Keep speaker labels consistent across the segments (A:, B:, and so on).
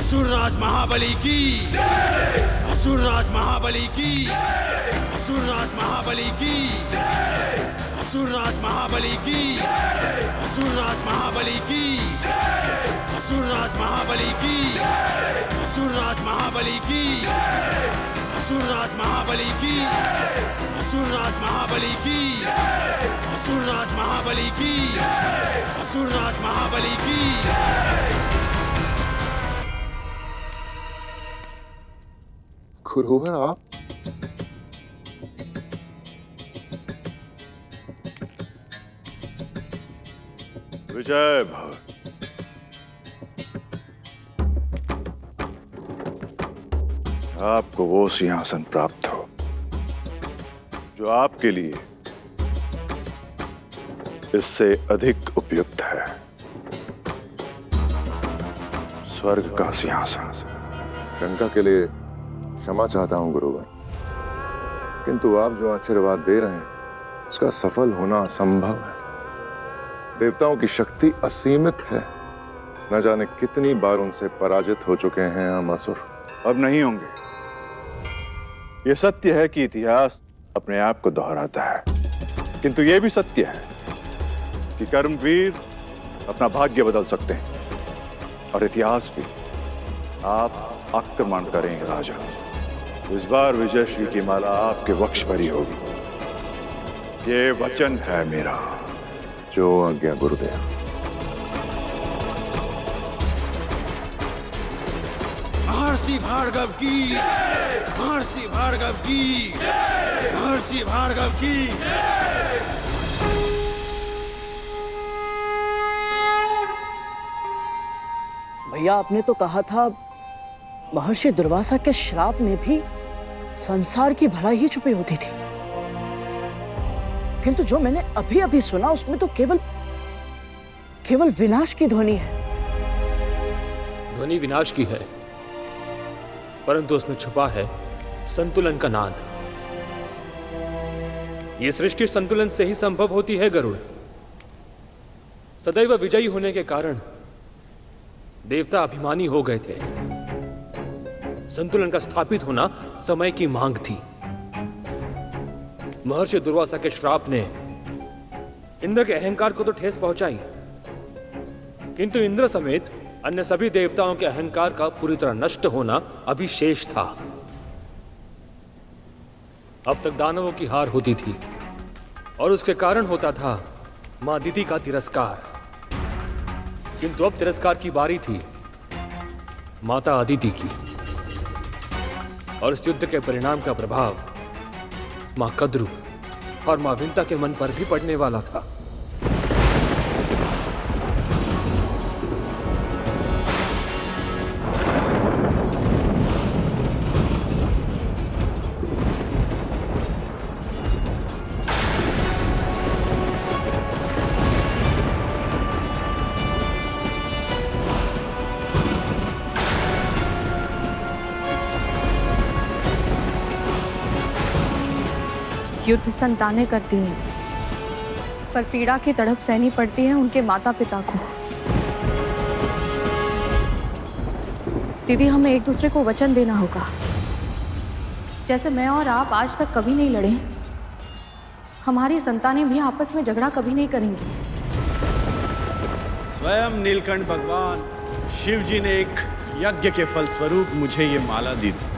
A: असुरराज महाबली की, असुरराज महाबली की, असुरराज महाबली की, असुरराज महाबली की, असुरराज महाबली की, असुरराज महाबली की, असुरराज महाबली की, असुरराज महाबली की, असुरराज महाबली की, असुरराज महाबली की, असुरराज महाबली की।
B: गुरुवर आप
C: विजय भव। आपको वो सिंहासन प्राप्त हो जो आपके लिए इससे अधिक उपयुक्त है, स्वर्ग का सिंहासन।
B: शंका के लिए क्षमा चाहता हूं गुरुवर, किंतु आप जो आशीर्वाद दे रहे हैं उसका सफल होना असंभव है। देवताओं की शक्ति असीमित है, न जाने कितनी बार उनसे पराजित हो चुके हैं हम असुर।
C: अब नहीं होंगे। यह सत्य है कि इतिहास अपने आप को दोहराता है, किंतु यह भी सत्य है कि कर्मवीर अपना भाग्य बदल सकते हैं, और इतिहास भी। आप आक्रमण करेंगे राजा। इस बार विजयश्री की माला आपके वक्ष पर ही होगी, ये वचन है मेरा।
B: जो आज्ञा गुरुदेव।
A: महर्षि भार्गव की, महर्षि भार्गव की, महर्षि भार्गव की।
D: भैया आपने तो कहा था महर्षि दुर्वासा के श्राप में भी संसार की भलाई ही छुपी होती थी, किंतु जो मैंने अभी अभी सुना उसमें तो केवल विनाश की ध्वनि है।
E: ध्वनि विनाश की है, परंतु उसमें छुपा है संतुलन का नाद। ये सृष्टि संतुलन से ही संभव होती है गरुड़। सदैव विजयी होने के कारण देवता अभिमानी हो गए थे। संतुलन का स्थापित होना समय की मांग थी। महर्षि दुर्वासा के श्राप ने इंद्र के अहंकार को तो ठेस पहुंचाई, किंतु इंद्र समेत अन्य सभी देवताओं के अहंकार का पूरी तरह नष्ट होना अभी शेष था। अब तक दानवों की हार होती थी और उसके कारण होता था मां दिति का तिरस्कार, किंतु अब तिरस्कार की बारी थी माता अदिति की, और इस युद्ध के परिणाम का प्रभाव मां कद्रु और मां विंता के मन पर भी पड़ने वाला था।
F: युद्ध संतानें करती हैं, पर पीड़ा की तड़प सहनी पड़ती है उनके माता पिता को। दीदी, हमें एक दूसरे को वचन देना होगा। जैसे मैं और आप आज तक कभी नहीं लड़े, हमारी संतानें भी आपस में झगड़ा कभी नहीं करेंगी।
G: स्वयं नीलकंठ भगवान शिव जी ने एक यज्ञ के फलस्वरूप मुझे ये माला दी थी,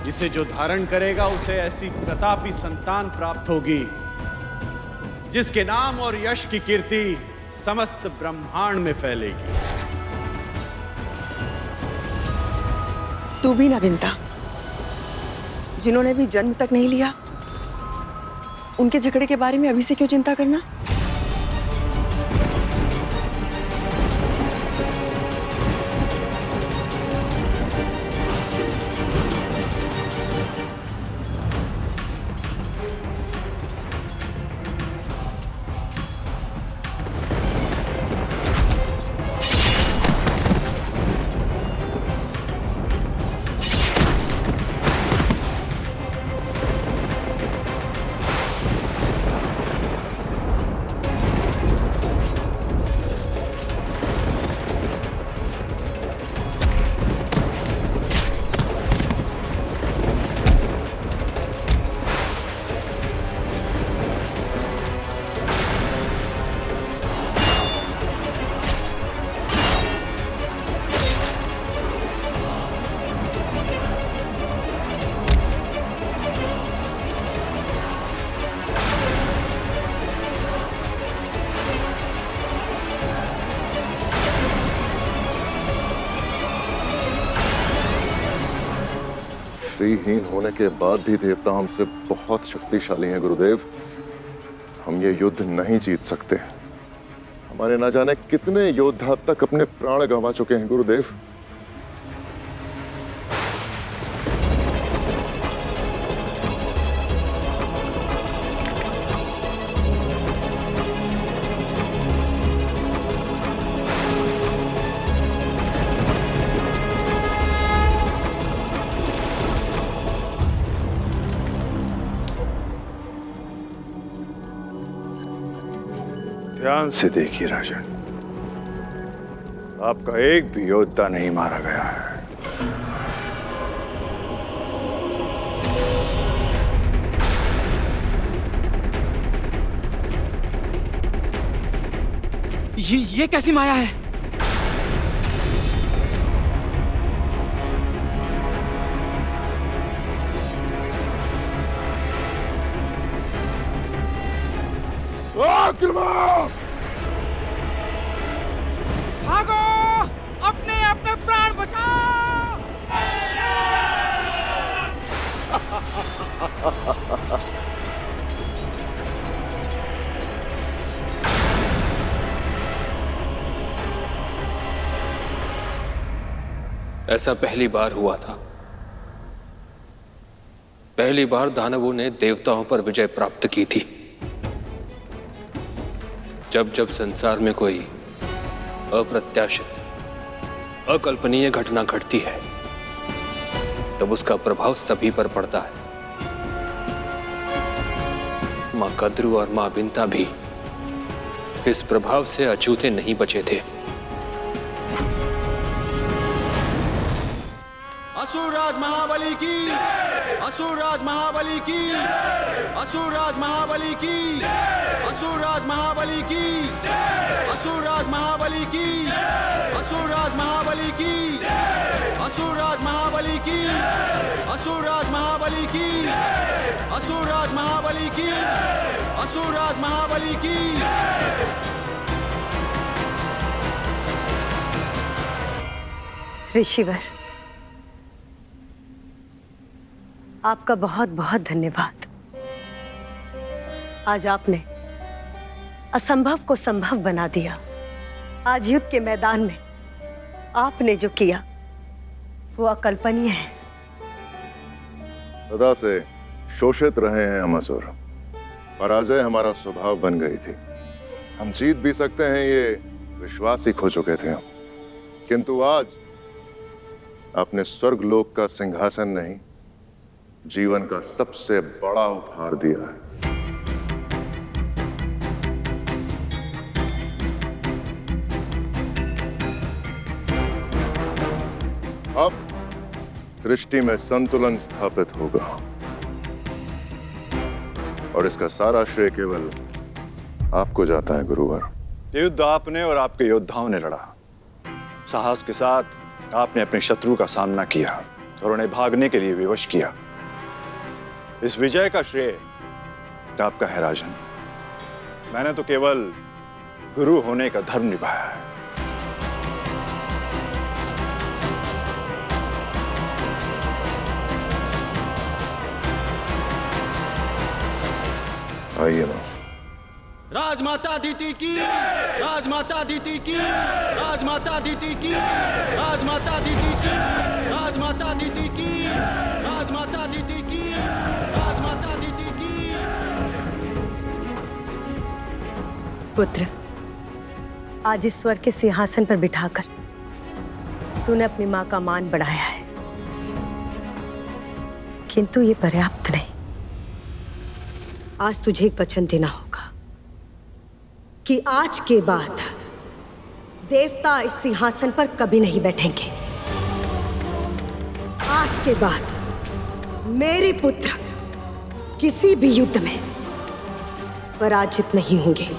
G: जिसे जो धारण करेगा उसे ऐसी प्रतापी संतान प्राप्त होगी जिसके नाम और यश की कीर्ति समस्त ब्रह्मांड में फैलेगी।
H: तू भी ना विंता, जिन्होंने भी जन्म तक नहीं लिया, उनके झगड़े के बारे में अभी से क्यों चिंता करना?
B: श्रीहीन होने के बाद भी देवता हमसे बहुत शक्तिशाली हैं गुरुदेव। हम ये युद्ध नहीं जीत सकते। हमारे ना जाने कितने योद्धा अब तक अपने प्राण गंवा चुके हैं गुरुदेव।
C: ध्यान से देखिए राजन, आपका एक भी योद्धा नहीं मारा गया है।
A: ये कैसी माया है? भागो, अपने अपने प्राण बचाओ।
E: ऐसा पहली बार हुआ था। पहली बार दानवों ने देवताओं पर विजय प्राप्त की थी। जब जब संसार में कोई अप्रत्याशित, अकल्पनीय घटना घटती है, तब उसका प्रभाव सभी पर पड़ता है। मां कद्रू और मां बिंता भी इस प्रभाव से अछूते नहीं बचे थे।
A: असुरराज महाबली की, असुरराज महाबली की, असुरराज महाबली की, असुरराज महाबली की, असुरराज महाबली की, असुरराज महाबली की, असुरराज महाबली की, असुरराज महाबली की, असुरराज महाबली की, असुरराज महाबली की।
H: ऋषिवर, आपका बहुत बहुत धन्यवाद। आज आपने असंभव को संभव बना दिया। आज युद्ध के मैदान में आपने जो किया वो अकल्पनीय है।
B: सदा से शोषित रहे हैं हम असुर। पराजय हमारा स्वभाव बन गई थी। हम जीत भी सकते हैं ये विश्वास ही खो चुके थे हम। किंतु आज आपने स्वर्गलोक का सिंहासन नहीं, जीवन का सबसे बड़ा उपहार दिया है। अब सृष्टि में संतुलन स्थापित होगा और इसका सारा श्रेय केवल आपको जाता है गुरुवर।
C: ये युद्ध आपने और आपके योद्धाओं ने लड़ा। साहस के साथ आपने अपने शत्रु का सामना किया और उन्हें भागने के लिए विवश किया। इस विजय का श्रेय आपका है राजन। मैंने तो केवल गुरु होने का धर्म निभाया है।
B: आइए मां।
A: राजमाता दीति की, राजमाता दीति की, राजमाता दीति की, राजमाता दीति की, राजमाता दीति की, राजमाता दीति की, राजमाता दीति की।
H: पुत्र, आज इस स्वर्ग के सिंहासन पर बिठाकर तूने अपनी मां का मान बढ़ाया है, किंतु ये पर्याप्त नहीं। आज तुझे एक वचन देना होगा कि आज के बाद देवता इस सिंहासन पर कभी नहीं बैठेंगे। आज के बाद मेरे पुत्र किसी भी युद्ध में पराजित नहीं होंगे।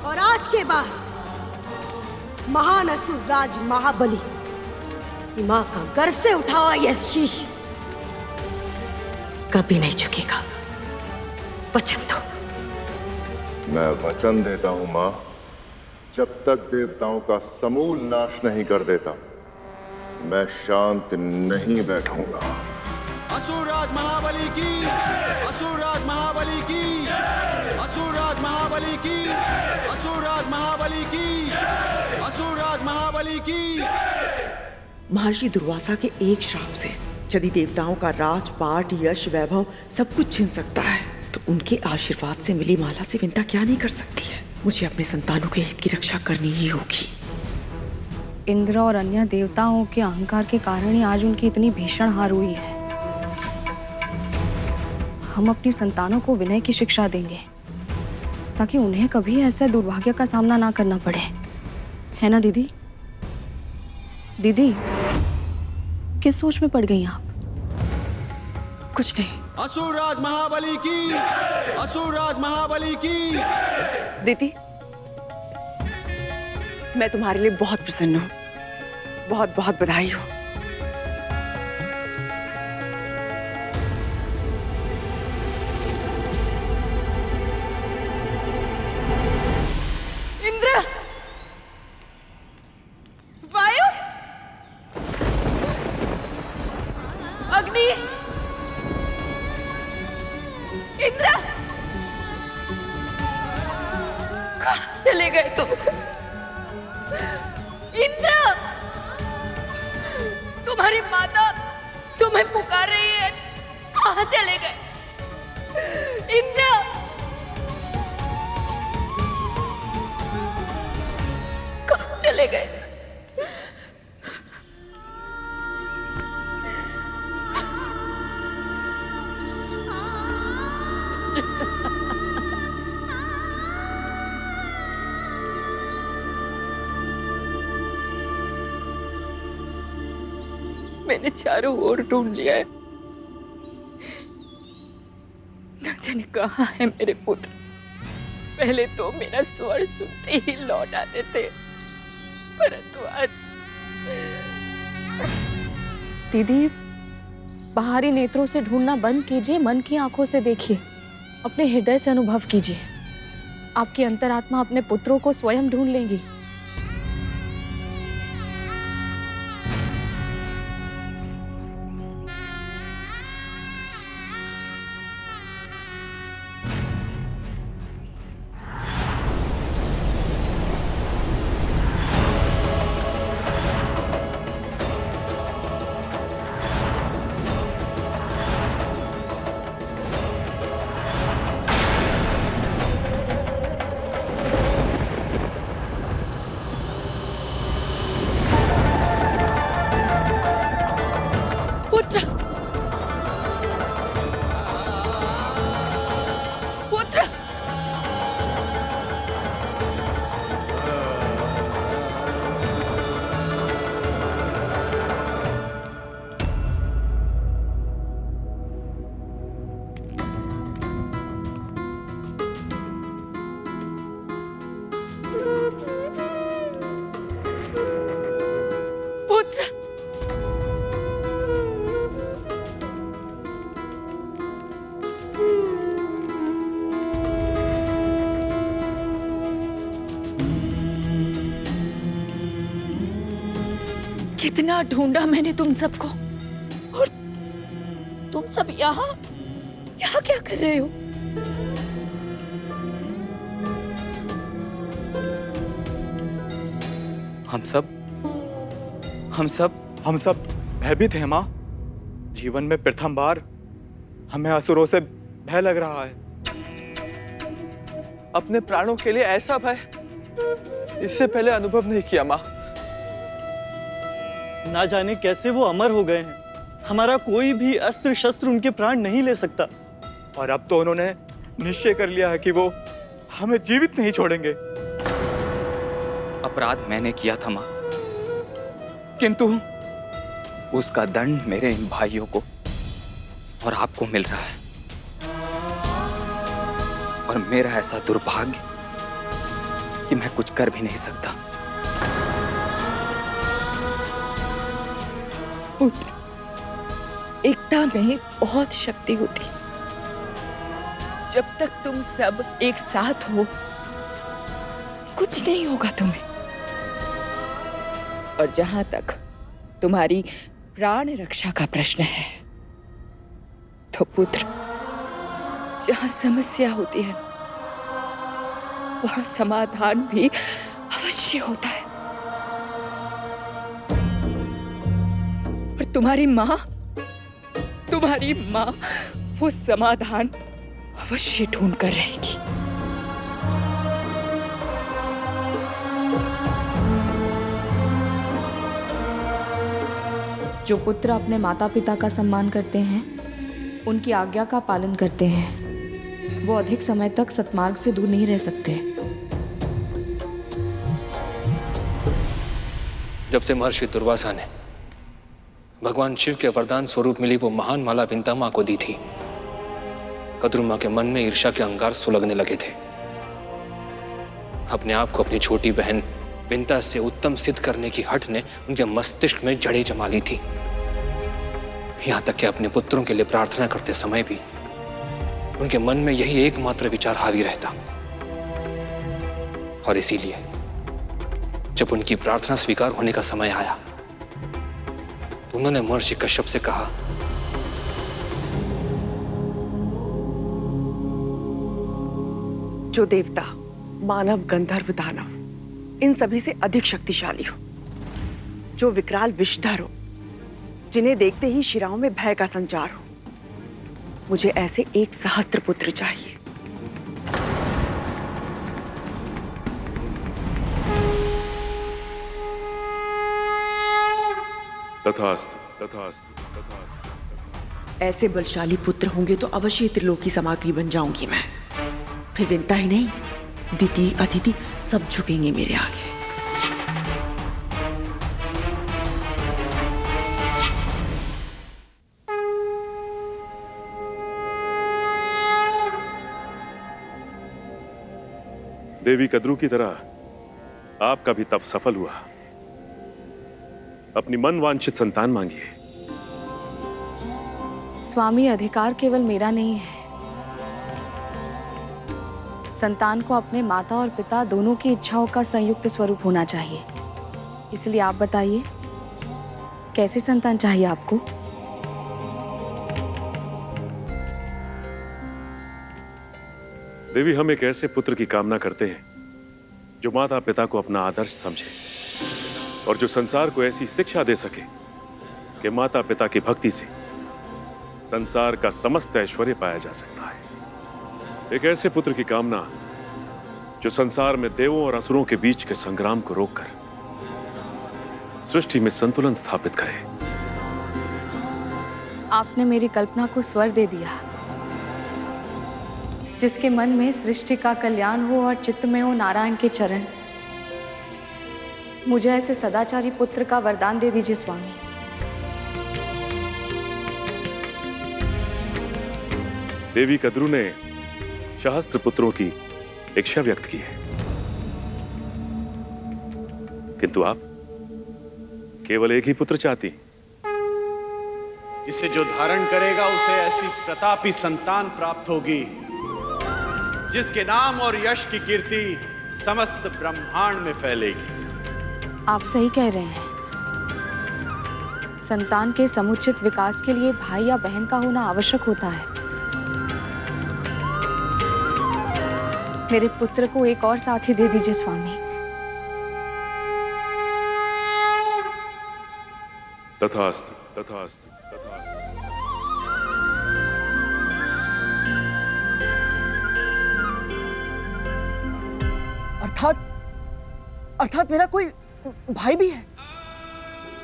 H: और आज के बाद महान असुर राज महाबली की मां का गर्व से उठा हुआ यह शीश कभी नहीं झुकेगा। वचन दो।
B: मैं वचन देता हूं मां, जब तक देवताओं का समूल नाश नहीं कर देता मैं शांत नहीं बैठूंगा।
A: असुरराज महाबली की, असुरराज महाबली की, असुरराज महाबली की, असुरराज महाबली की, असुरराज महाबली की।
I: महर्षि दुर्वासा के एक श्राप से यदि देवताओं का राजपाट, यश, वैभव सब कुछ छीन सकता है, तो उनके आशीर्वाद से मिली माला से विंता क्या नहीं कर सकती है। मुझे अपने संतानों के हित की रक्षा करनी ही होगी।
F: इंद्र और अन्य देवताओं के अहंकार के कारण ही आज उनकी इतनी भीषण हार हुई है। हम अपनी संतानों को विनय की शिक्षा देंगे ताकि उन्हें कभी ऐसे दुर्भाग्य का सामना ना करना पड़े, है ना दीदी? दीदी, किस सोच में पड़ गई आप?
I: कुछ नहीं।
A: असुरराज महाबली की, असुरराज महाबली की।
I: दीदी, मैं तुम्हारे लिए बहुत प्रसन्न हूँ। बहुत बहुत बधाई हो।
H: इंद्र, वायु, अग्नि, इंद्र, कहाँ चले गए तुम सब? इंद्र, तुम्हारी माता तुम्हें पुकार रही है, कहाँ चले गए? इंद्र, कहाँ चले गए? मैंने चारों ओर ढूंढ लिया है, न जाने कहाँ है मेरे पुत्र। पहले तो मेरा स्वर सुनते ही लौट आते थे, परंतु आज
F: दीदी, बाहरी नेत्रों से ढूंढना बंद कीजिए, मन की आंखों से देखिए, अपने हृदय से अनुभव कीजिए। आपकी अंतरात्मा अपने पुत्रों को स्वयं ढूंढ लेंगी।
H: कितना ढूंढा मैंने तुम सबको, और तुम सब यहाँ यहाँ क्या कर रहे हो?
J: हम सब भयभीत हैं माँ। जीवन में प्रथम बार हमें असुरों से भय लग रहा है।
K: अपने प्राणों के लिए ऐसा भय इससे पहले अनुभव नहीं किया माँ।
L: ना जाने कैसे वो अमर हो गए हैं। हमारा कोई भी अस्त्र शस्त्र उनके प्राण नहीं ले सकता।
J: और अब तो उन्होंने निश्चय कर लिया है कि वो हमें जीवित नहीं छोड़ेंगे।
K: अपराध मैंने किया था माँ, किंतु उसका दंड मेरे इन भाइयों को और आपको मिल रहा है। और मेरा ऐसा दुर्भाग्य कि मैं कुछ कर भी नहीं सकता।
H: पुत्र, एकता में बहुत शक्ति होती। जब तक तुम सब एक साथ हो, कुछ नहीं होगा तुम्हें। और जहां तक तुम्हारी प्राण रक्षा का प्रश्न है,
I: तो पुत्र, जहां समस्या होती है वहां समाधान भी अवश्य होता है। और तुम्हारी मां वो समाधान अवश्य ढूंढ कर रहेगी।
F: जो पुत्र अपने माता पिता का सम्मान करते हैं, उनकी आज्ञा का पालन करते हैं, वो अधिक समय तक सत्मार्ग से दूर नहीं रह सकते।
E: जब से महर्षि दुर्वासा ने भगवान शिव के वरदान स्वरूप मिली वो महान माला विंता मां को दी थी, कद्रू मां के मन में ईर्ष्या के अंगार सुलगने लगे थे। अपने आप को अपनी छोटी बहन विंता से उत्तम सिद्ध करने की हठ ने उनके मस्तिष्क में जड़ें जमा ली थी। यहां तक कि अपने पुत्रों के लिए प्रार्थना करते समय भी उनके मन में यही एकमात्र विचार हावी रहता। और इसीलिए जब उनकी प्रार्थना स्वीकार होने का समय आया तो उन्होंने महर्षि कश्यप से कहा,
I: जो देवता, मानव, गंधर्व, दानव इन सभी से अधिक शक्तिशाली हो, जो विकराल विषधर हो, जिन्हें देखते ही शिराओं में भय का संचार हो, मुझे ऐसे एक सहस्त्र पुत्र चाहिए।
B: तथास्तु, तथास्तु, तथास्तु।
I: ऐसे बलशाली पुत्र होंगे तो अवश्य त्रिलोकी सामग्री बन जाऊंगी मैं। फिर विंता ही नहीं, दिति, अदिति सब झुकेंगे मेरे आगे।
B: देवी कद्रू की तरह आपका भी तप सफल हुआ। अपनी मन वांछित संतान मांगिए।
F: स्वामी, अधिकार केवल मेरा नहीं है। संतान को अपने माता और पिता दोनों की इच्छाओं का संयुक्त स्वरूप होना चाहिए। इसलिए आप बताइए, कैसी संतान चाहिए आपको?
B: देवी, हम एक ऐसे पुत्र की कामना करते हैं जो माता पिता को अपना आदर्श समझे और जो संसार को ऐसी शिक्षा दे सके कि माता पिता की भक्ति से संसार का समस्त ऐश्वर्य पाया जा सकता है। एक ऐसे पुत्र की कामना जो संसार में देवों और असुरों के बीच के संग्राम को रोककर सृष्टि में संतुलन स्थापित करे।
F: आपने मेरी कल्पना को स्वर दे दिया। जिसके मन में सृष्टि का कल्याण हो और चित्त में हो नारायण के चरण, मुझे ऐसे सदाचारी पुत्र का वरदान दे दीजिए स्वामी।
B: देवी कद्रू ने सहस्त्र पुत्रों की इच्छा व्यक्त की है, किंतु आप केवल एक ही पुत्र चाहती।
G: इसे जो धारण करेगा उसे ऐसी प्रतापी संतान प्राप्त होगी जिसके नाम और यश की कीर्ति समस्त ब्रह्मांड में फैलेगी।
F: आप सही कह रहे हैं। संतान के समुचित विकास के लिए भाई या बहन का होना आवश्यक होता है। मेरे पुत्र को एक और साथी दे दीजिए स्वामी।
B: तथास्तु, तथास्तु, तथास्तु।
D: अर्थात मेरा कोई भाई भी है,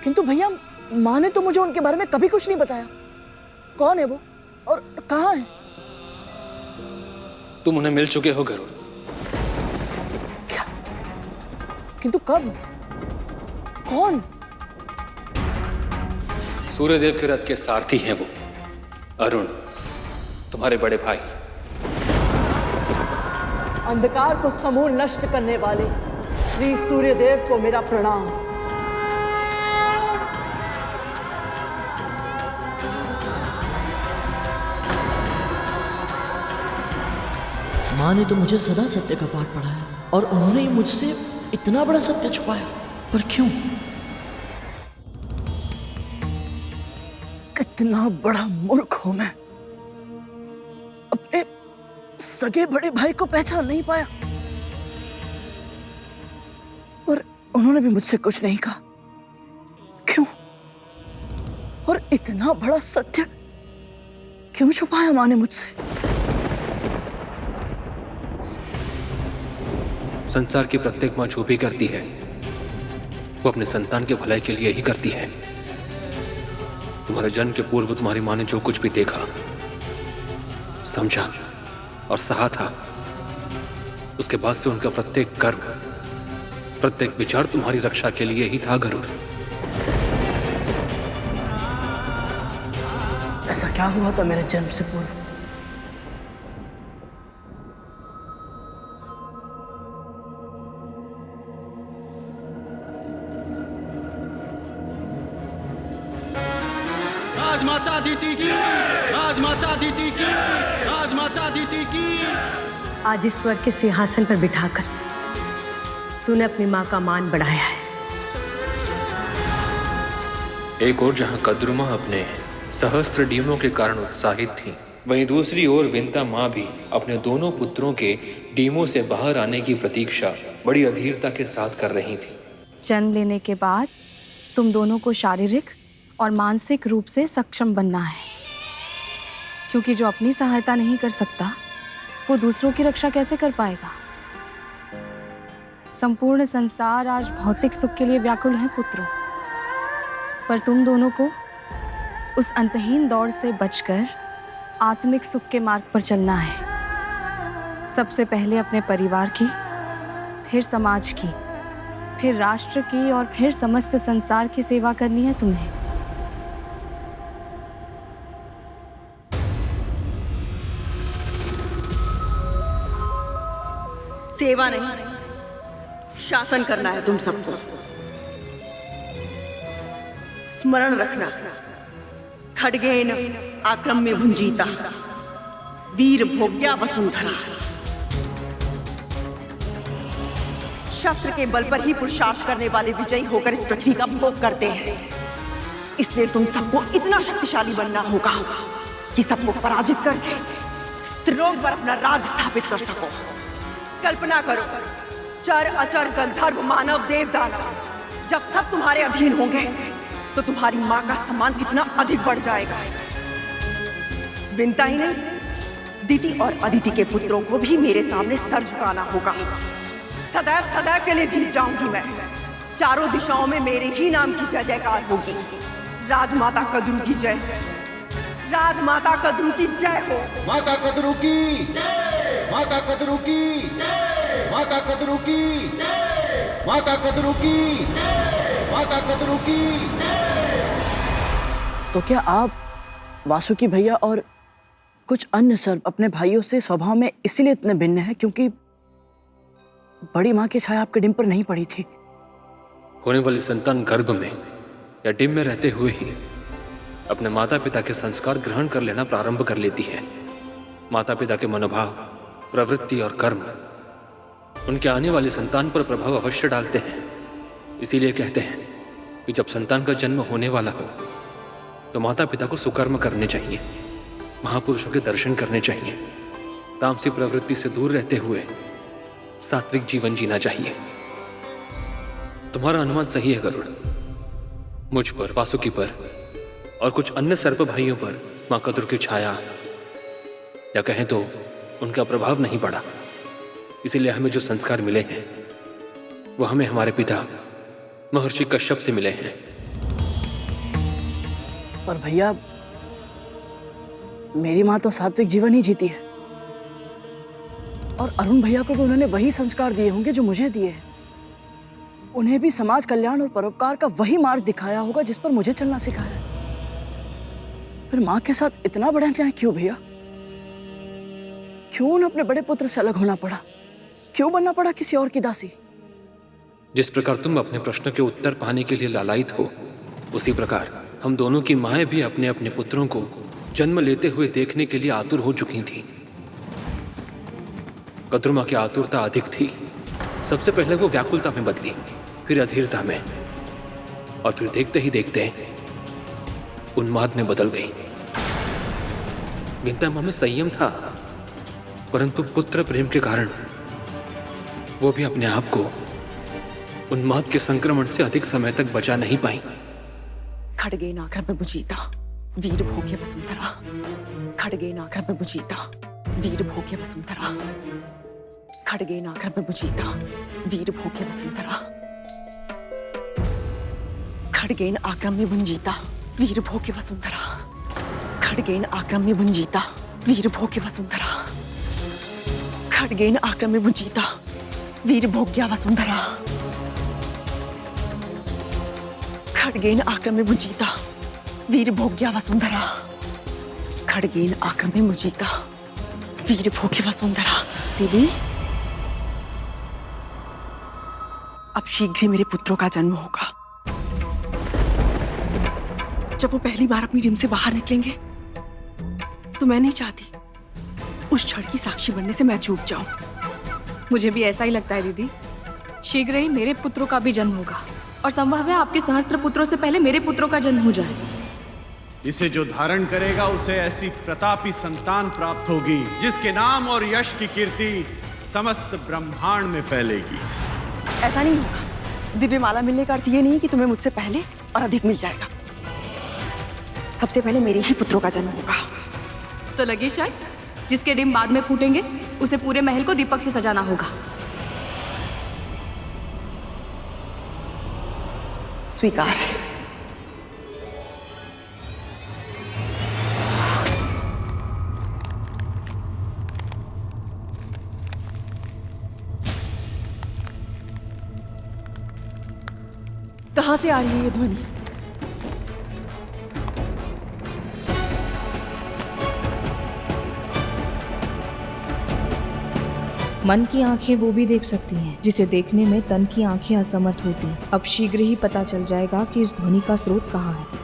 D: किंतु भैया माँ ने तो मुझे उनके बारे में कभी कुछ नहीं बताया। कौन है वो और कहाँ है?
E: तुम उन्हें मिल चुके हो गरुड़।
D: क्या? किंतु कब? कौन?
E: सूर्यदेव के रथ के सारथी हैं वो, अरुण, तुम्हारे बड़े भाई।
D: अंधकार को समूल नष्ट करने वाले श्री सूर्यदेव को मेरा प्रणाम। माँ ने तो मुझे सदा सत्य का पाठ पढ़ाया और उन्होंने ही मुझसे इतना बड़ा सत्य छुपाया, पर क्यों? कितना बड़ा मूर्ख हूं मैं। सगे बड़े भाई को पहचान नहीं पाया, पर उन्होंने भी मुझसे कुछ नहीं कहा। क्यों? और इतना बड़ा सत्य क्यों छुपाया माँ ने मुझसे?
E: संसार की प्रत्येक माँ जो भी करती है वो अपने संतान के भलाई के लिए ही करती है। तुम्हारे जन्म के पूर्व तुम्हारी माँ ने जो कुछ भी देखा, समझा और सहा था, उसके बाद से उनका प्रत्येक कर्म, प्रत्येक विचार तुम्हारी रक्षा के लिए ही था गरुड़।
D: ऐसा क्या हुआ था मेरे जन्म से पूर्व?
A: राजमाता अदिति की, राजमाता अदिति की, राजमाता अदिति की।
H: आज इस स्वर्ग के सिंहासन पर बिठाकर तूने अपनी माँ का मान बढ़ाया है।
E: एक और जहां कद्रुमा अपने सहस्त्र डीमों के कारण उत्साहित थी, वहीं दूसरी ओर विंता माँ भी अपने दोनों पुत्रों के डीमों से बाहर आने की प्रतीक्षा बड़ी अधीरता के साथ कर रही थी।
F: जन्म लेने के बाद तुम दोनों को शारीरिक और मानसिक रूप से सक्षम बनना है, क्योंकि जो अपनी सहायता नहीं कर सकता वो दूसरों की रक्षा कैसे कर पाएगा। संपूर्ण संसार आज भौतिक सुख के लिए व्याकुल है पुत्रों, पर तुम दोनों को उस अंतहीन दौड़ से बचकर आत्मिक सुख के मार्ग पर चलना है। सबसे पहले अपने परिवार की, फिर समाज की, फिर राष्ट्र की और फिर समस्त संसार की सेवा करनी है तुम्हें।
I: सेवा नहीं, शासन करना है तुम सबको। स्मरण रखना, खड्गेन आक्रम्य भुंजीता वीर भोग्या वसुंधरा। शस्त्र के बल पर ही पुरुषार्थ करने वाले विजयी होकर इस पृथ्वी का भोग करते हैं। इसलिए तुम सबको इतना शक्तिशाली बनना होगा कि सबको पराजित करके स्त्रीलोक पर अपना राज स्थापित कर सको। कल्पना करो, चर अचर गंधर्व मानव देव दानव जब सब तुम्हारे अधीन होंगे तो तुम्हारी माँ का सम्मान कितना अधिक बढ़ जाएगा। विंता ही नहीं, दिति और अदिति के पुत्रों को भी मेरे सामने सर झुकाना होगा। सदैव सदैव के लिए जीत जाऊंगी मैं। चारों दिशाओं में मेरे ही नाम की जय जयकार होगी। राजमाता कद्रू की जय, राजमाता कद्रू की जय हो।
M: माता कद्रू की, माता कद्रू की, माता कद्रू की, माता कद्रू की, माता कद्रू की।
D: तो क्या आप वासुकी भैया और कुछ अन्य सर्प अपने भाइयों से स्वभाव में इसीलिए इतने भिन्न हैं क्योंकि बड़ी माँ की छाया आपके डिम पर नहीं पड़ी थी?
E: होने वाली संतान गर्भ में या डिम में रहते हुए ही अपने माता पिता के संस्कार ग्रहण कर लेना प्रारंभ कर लेती है। माता पिता के मनोभाव, प्रवृत्ति और कर्म उनके आने वाली संतान पर प्रभाव अवश्य डालते हैं। इसीलिए कहते हैं कि जब संतान का जन्म होने वाला हो तो माता पिता को सुकर्म करने चाहिए, महापुरुषों के दर्शन करने चाहिए, तामसी प्रवृत्ति से दूर रहते हुए सात्विक जीवन जीना चाहिए। तुम्हारा अनुमान सही है गरुड़। मुझ पर, वासुकी पर और कुछ अन्य सर्प भाइयों पर मां कद्रू की छाया या कहें तो उनका प्रभाव नहीं पड़ा। इसीलिए हमें जो संस्कार मिले हैं वो हमें हमारे पिता महर्षि कश्यप से मिले हैं।
D: पर भैया, मेरी माँ तो सात्विक जीवन ही जीती है और अरुण भैया को भी उन्होंने वही संस्कार दिए होंगे जो मुझे दिए हैं। उन्हें भी समाज कल्याण और परोपकार का वही मार्ग दिखाया होगा जिस पर मुझे चलना सिखाया है। फिर माँ के साथ इतना बड़ा अन्याय क्यों भैया? क्यों उन्हें अपने बड़े पुत्र से अलग होना पड़ा? क्यों बनना पड़ा किसी और की दासी?
E: जिस प्रकार तुम अपने प्रश्न के उत्तर पाने के लिए लालायित हो, उसी प्रकार हम दोनों की माएं भी अपने अपने पुत्रों को जन्म लेते हुए देखने के लिए आतुर हो चुकी थी। कद्रुमा की आतुरता अधिक थी। सबसे पहले वो व्याकुलता में बदली, फिर अधीरता में, और फिर देखते ही देखते उन्माद में बदल गई। विंता मां में संयम था, परंतु पुत्र प्रेम के कारण वो भी अपने आप को उन्माद के संक्रमण से अधिक समय तक बचा नहीं पाई।
I: खड्गेन आक्रम्य भुजिता वीर भोग्य वसुंधरा। खड्गेन आक्रम्य भुजिता वीर भोग्य वसुंधरा। खड्गेन आक्रम्य भुजिता वीर भोग्य वसुंधरा। खड्गेन आक्रम्य भुंजिता वीर भोग्य वसुंधरा। खड्गेन आक्रम्य भुंजिता वीर भोग्य वसुंधरा। खड्गेन आक्रम्य भुंजिता वीर भोग्या वसुंधरा। खड्गेन आक्रम्य भुंजिता वीर भोग्या वसुंधरा। खड्गेन आक्रम्य भुंजिता वीर भोग्य वसुंधरा।
F: दीदी,
I: अब शीघ्र ही मेरे पुत्रों का जन्म होगा। जब वो पहली बार अपनी रिम से बाहर निकलेंगे तो मैं नहीं चाहती उस क्षण की साक्षी बनने से मैं चूक जाऊं।
F: मुझे भी ऐसा ही लगता है दीदी। शीघ्र ही मेरे पुत्रों का भी जन्म होगा और संभव है आपके सहस्त्र पुत्रों से पहले मेरे पुत्रों का जन्म हो जाए।
G: इसे जो धारण करेगा उसे ऐसी प्रतापी संतान प्राप्त होगी जिसके नाम और यश की कीर्ति समस्त ब्रह्मांड में फैलेगी।
I: ऐसा नहीं होगा। दिव्य माला मिलने का अर्थ ये नहीं कि तुम्हें मुझसे पहले और अधिक मिल जाएगा। सबसे पहले मेरे ही पुत्रों का जन्म होगा।
F: तो लगे शायद जिसके डिम बाद में फूटेंगे उसे पूरे महल को दीपक से सजाना होगा।
I: स्वीकार है। कहां से आ रही है ये ध्वनि?
F: मन की आंखें वो भी देख सकती हैं जिसे देखने में तन की आंखें असमर्थ होती हैं। अब शीघ्र ही पता चल जाएगा कि इस ध्वनि का स्रोत कहाँ है।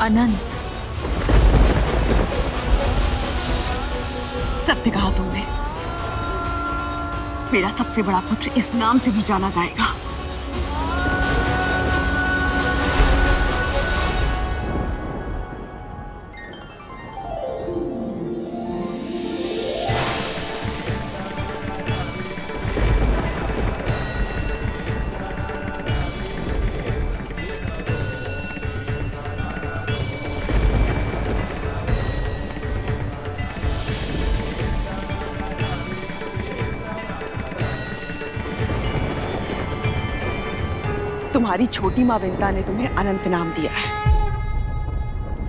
F: अनंत,
I: सत्य कहा तुमने। मेरा सबसे बड़ा पुत्र इस नाम से भी जाना जाएगा। तुम्हारी छोटी मां विंता ने तुम्हें अनंत नाम दिया है,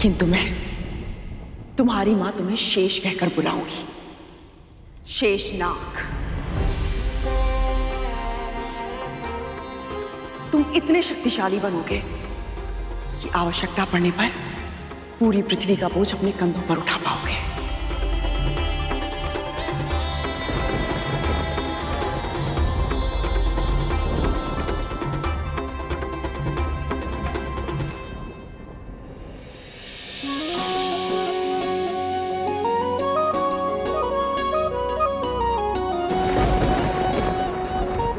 I: किंतु मैं तुम्हारी मां तुम्हें शेष कहकर बुलाऊंगी। शेषनाग। तुम इतने शक्तिशाली बनोगे कि आवश्यकता पड़ने पर पूरी पृथ्वी का बोझ अपने कंधों पर उठा पाओगे।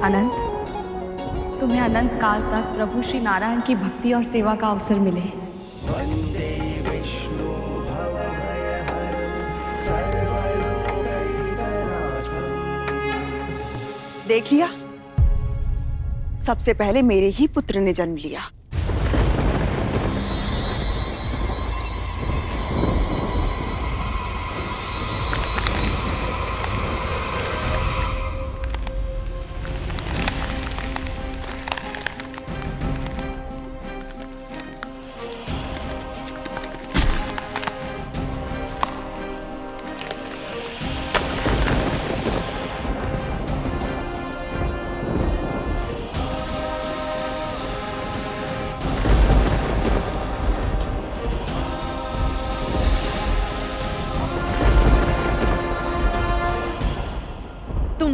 F: अनंत, तुम्हें अनंत काल तक प्रभु श्री नारायण की भक्ति और सेवा का अवसर मिले।
I: देख लिया, सबसे पहले मेरे ही पुत्र ने जन्म लिया।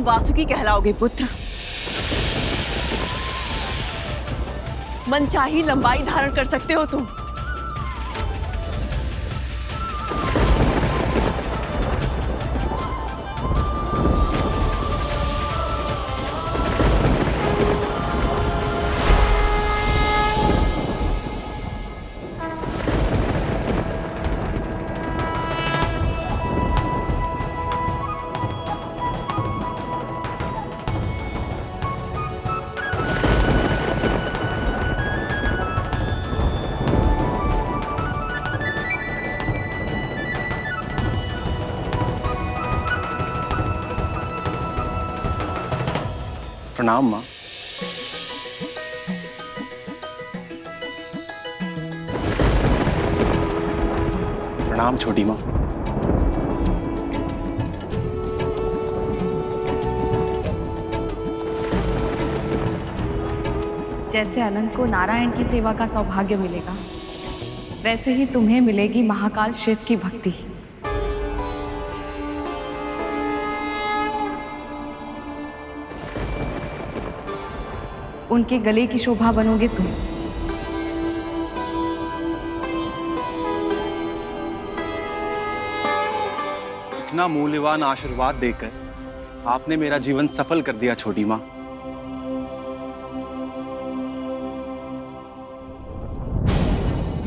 D: तुम वासुकी कहलाओगे पुत्र। मनचाही लंबाई धारण कर सकते हो तुम।
K: प्रणाम माँ। प्रणाम छोटी माँ।
F: जैसे अनंत को नारायण की सेवा का सौभाग्य मिलेगा, वैसे ही तुम्हें मिलेगी महाकाल शिव की भक्ति। उनके गले की शोभा बनोगे तुम।
K: इतना मूल्यवान आशीर्वाद देकर आपने मेरा जीवन सफल कर दिया छोटी माँ।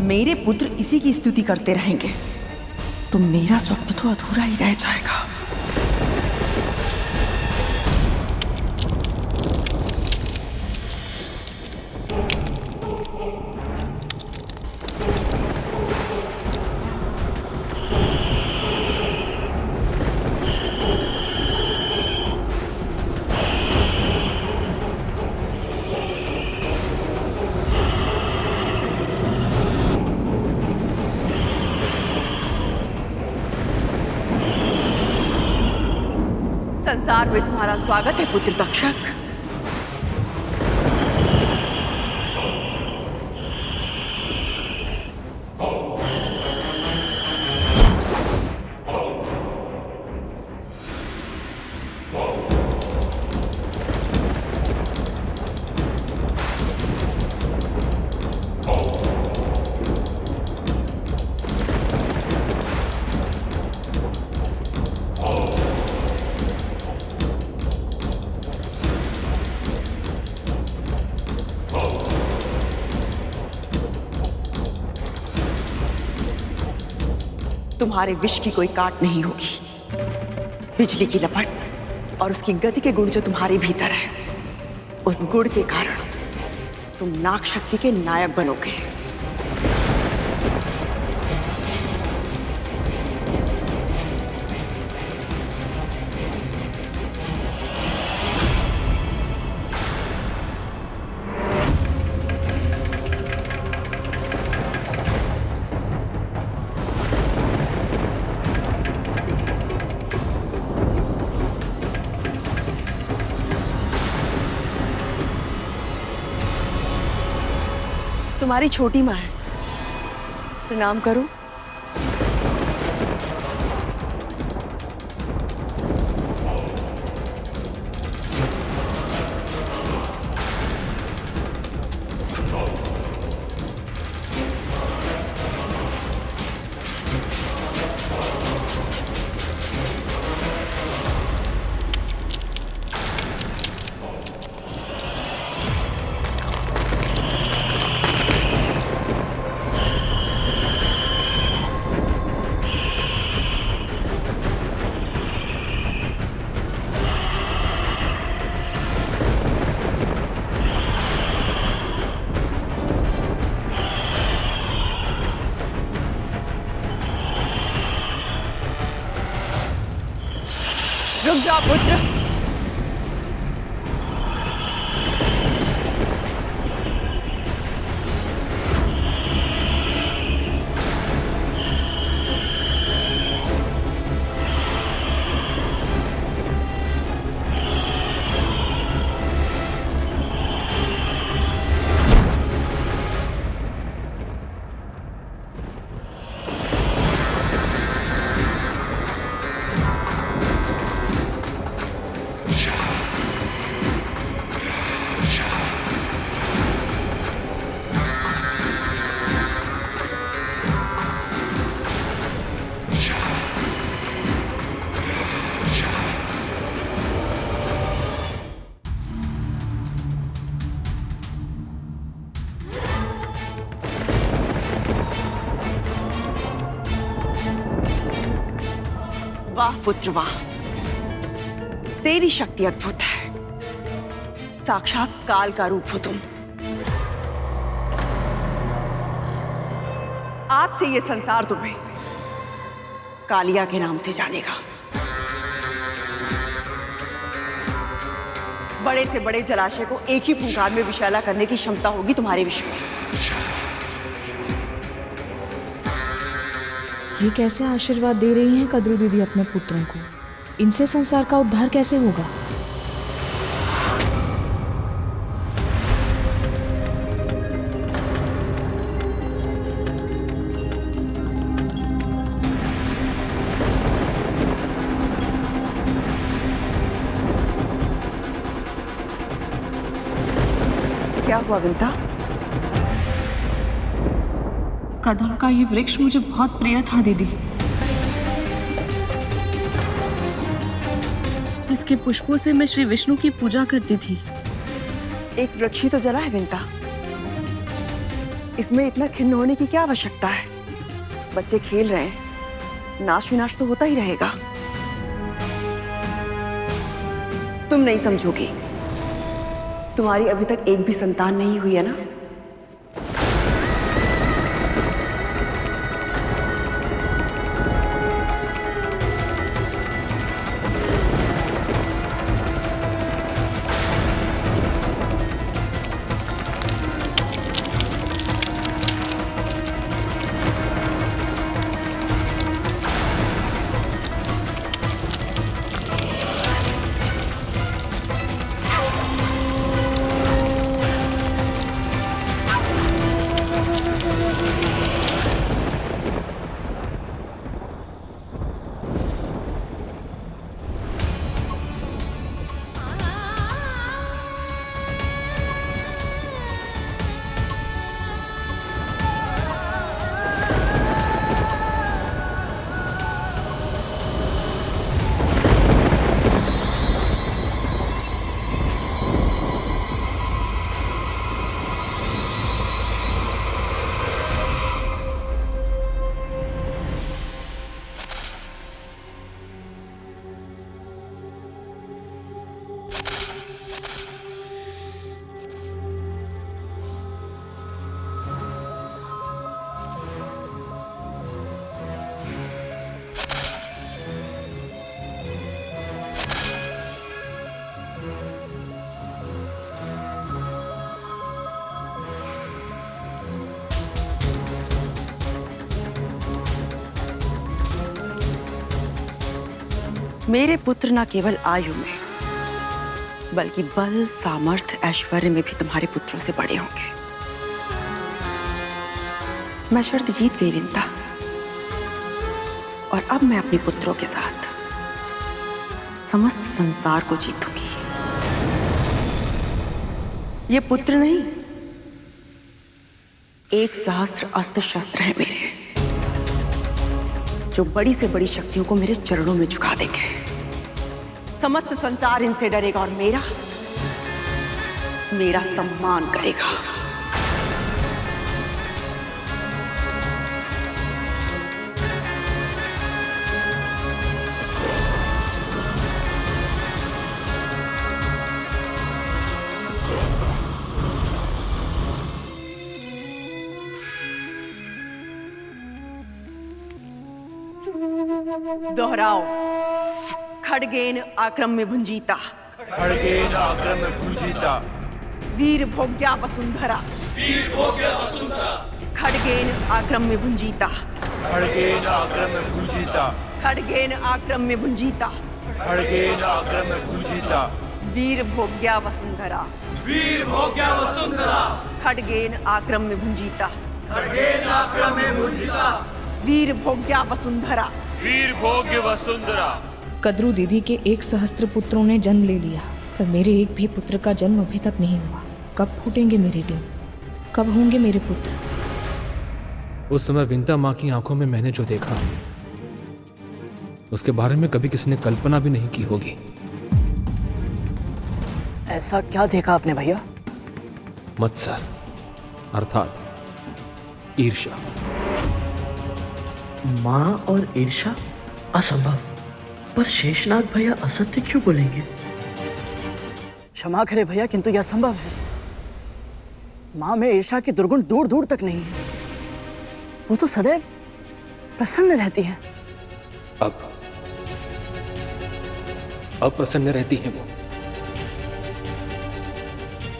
I: मेरे पुत्र इसी की स्तुति करते रहेंगे तो मेरा स्वप्न तो अधूरा ही रह जाएगा।
D: संसार में तुम्हारा स्वागत है पुत्र तक्षक। तुम्हारे विष की कोई काट नहीं होगी। बिजली की लपट और उसकी गति के गुण जो तुम्हारे भीतर है, उस गुण के कारण तुम नाग शक्ति के नायक बनोगे। तुम्हारी छोटी माँ है, प्रणाम करो। रुक जाओ पुत्र।
I: वाह पुत्र वाह, तेरी शक्ति अद्भुत है। साक्षात काल का रूप हो तुम। आज से ये संसार तुम्हें कालिया के नाम से जानेगा। बड़े से बड़े जलाशय को एक ही फुंकार में विषैला करने की क्षमता होगी तुम्हारे विश्व में।
F: ये कैसे आशीर्वाद दे रही हैं कद्रू दीदी अपने पुत्रों को? इनसे संसार का उद्धार कैसे होगा?
I: क्या हुआ विंता?
F: कदम का ये वृक्ष मुझे बहुत प्रिय था दीदी। इसके पुष्पों से मैं श्री विष्णु की पूजा करती थी।
I: एक वृक्ष ही तो जला है विंता, इसमें इतना खिन्न होने की क्या आवश्यकता है? बच्चे खेल रहे हैं, नाश विनाश तो होता ही रहेगा। तुम नहीं समझोगी, तुम्हारी अभी तक एक भी संतान नहीं हुई है ना? मेरे पुत्र न केवल आयु में बल्कि बल, सामर्थ्य, ऐश्वर्य में भी तुम्हारे पुत्रों से बड़े होंगे। मैं शर्त जीत गई विंता, और अब मैं अपने पुत्रों के साथ समस्त संसार को जीतूंगी। ये पुत्र नहीं, 1,000 अस्त्र शस्त्र हैं मेरे, जो बड़ी से बड़ी शक्तियों को मेरे चरणों में झुका देंगे। समस्त संसार इनसे डरेगा और मेरा सम्मान करेगा। दोहराओ। खड़गेन आक्रम में भुंजीता,
J: खड़गेन आक्रम में भुंजीता,
I: वीर भोग्या वसुंधरा,
E: वीर भोग्या वसुंधरा,
I: खड़गेन आक्रम में भुंजीता,
J: खड़गेन आक्रम में भुंजीता,
I: खड़गेन आक्रम में भुंजीता,
J: खड़गेन आक्रम में भुंजीता,
I: वीर भोग्या वसुंधरा,
E: वीर भोग्या वसुंधरा,
I: खड़गेन आक्रम में भुंजीता,
E: खड़गेन आक्रम में भुंजीता,
I: वीर भोग्या वसुंधरा,
E: वीर भोग्य वसुंधरा।
F: कद्रू दीदी के 1,000 पुत्रों ने जन्म ले लिया, पर मेरे एक भी पुत्र का जन्म अभी तक नहीं हुआ। कब फूटेंगे मेरे डिम? कब होंगे मेरे पुत्र?
E: उस समय विंता माँ की आंखों में मैंने जो देखा, उसके बारे में कभी किसी ने कल्पना भी नहीं की होगी।
D: ऐसा क्या देखा आपने भैया?
E: मत्सर अर्थात ईर्ष्या।
N: माँ और ईर्ष्या? असंभव।
I: पर शेषनाग भैया असत्य क्यों बोलेंगे?
D: क्षमा करे भैया, किंतु यह संभव है। माँ में ईर्ष्या की दुर्गुण दूर दूर तक नहीं है। वो तो सदैव प्रसन्न रहती है।
E: अब प्रसन्न रहती है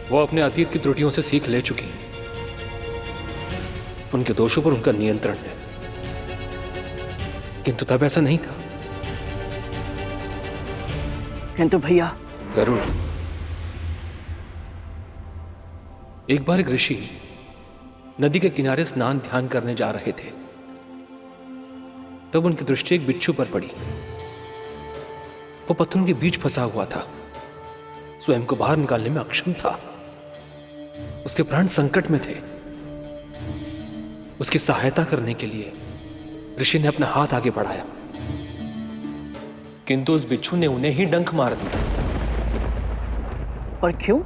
E: वो अपने अतीत की त्रुटियों से सीख ले चुकी है। उनके दोषों पर उनका नियंत्रण है, किंतु तब ऐसा नहीं था।
D: किंतु भैया,
E: गरुड़, एक बार एक ऋषि नदी के किनारे स्नान ध्यान करने जा रहे थे। तब उनकी दृष्टि एक बिच्छू पर पड़ी। वो पत्थरों के बीच फंसा हुआ था, स्वयं को बाहर निकालने में अक्षम था। उसके प्राण संकट में थे। उसकी सहायता करने के लिए ऋषि ने अपना हाथ आगे बढ़ाया, किंतु उस बिच्छू ने उन्हें ही डंक मार दिया।
D: पर क्यों?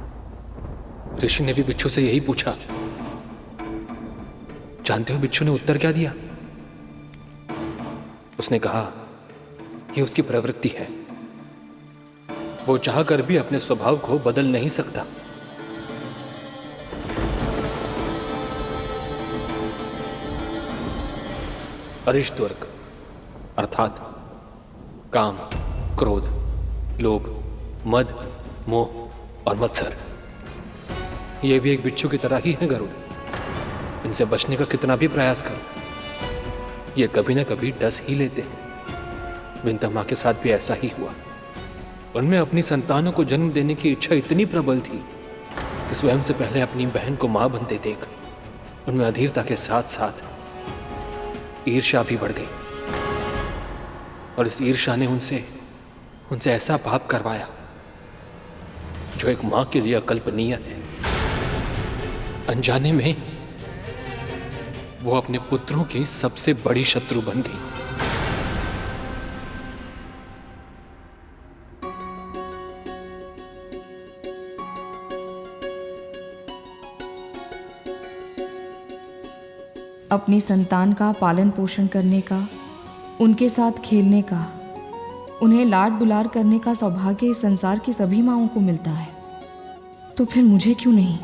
E: ऋषि ने भी बिच्छू से यही पूछा। जानते हो बिच्छू ने उत्तर क्या दिया? उसने कहा कि उसकी प्रवृत्ति है, वो चाहकर भी अपने स्वभाव को बदल नहीं सकता। अरिष्टवर्ग अर्थात काम, क्रोध, लोभ, मद, मोह और मत्सर, ये भी एक बिच्छू की तरह ही है गरुड़। इनसे बचने का कितना भी प्रयास करो, ये कभी ना कभी डस ही लेते हैं। विंता माँ के साथ भी ऐसा ही हुआ। उनमें अपनी संतानों को जन्म देने की इच्छा इतनी प्रबल थी कि स्वयं से पहले अपनी बहन को मां बनते देख उनमें अधीरता के साथ साथ ईर्ष्या भी बढ़ गई। और इस ईर्ष्या ने उनसे ऐसा पाप करवाया जो एक मां के लिए अकल्पनीय है। अनजाने में वो अपने पुत्रों की सबसे बड़ी शत्रु बन गई।
F: अपनी संतान का पालन पोषण करने का, उनके साथ खेलने का, उन्हें लाड दुलार करने का सौभाग्य इस संसार की सभी माँओं को मिलता है, तो फिर मुझे क्यों नहीं?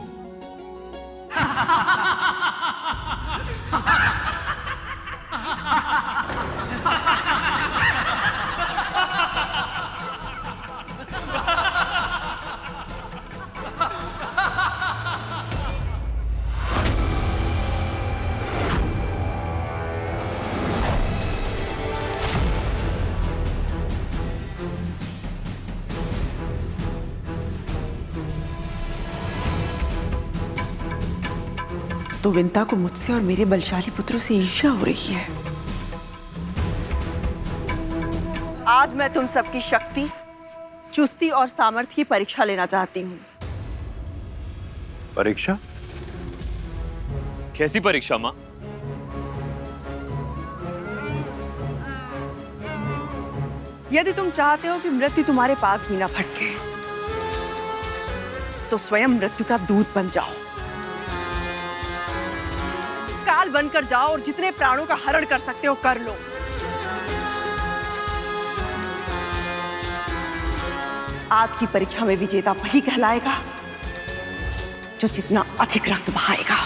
I: तो विंता को मुझसे और मेरे बलशाली पुत्रों से ईर्ष्या हो रही है। आज मैं तुम सबकी शक्ति, चुस्ती और सामर्थ्य की परीक्षा लेना चाहती हूँ।
C: परीक्षा?
E: कैसी परीक्षा मां?
I: यदि तुम चाहते हो कि मृत्यु तुम्हारे पास भी ना फटके, तो स्वयं मृत्यु का दूत बन जाओ, काल बनकर जाओ और जितने प्राणों का हरण कर सकते हो कर लो। आज की परीक्षा में विजेता वही कहलाएगा जो जितना अधिक रक्त बहाएगा।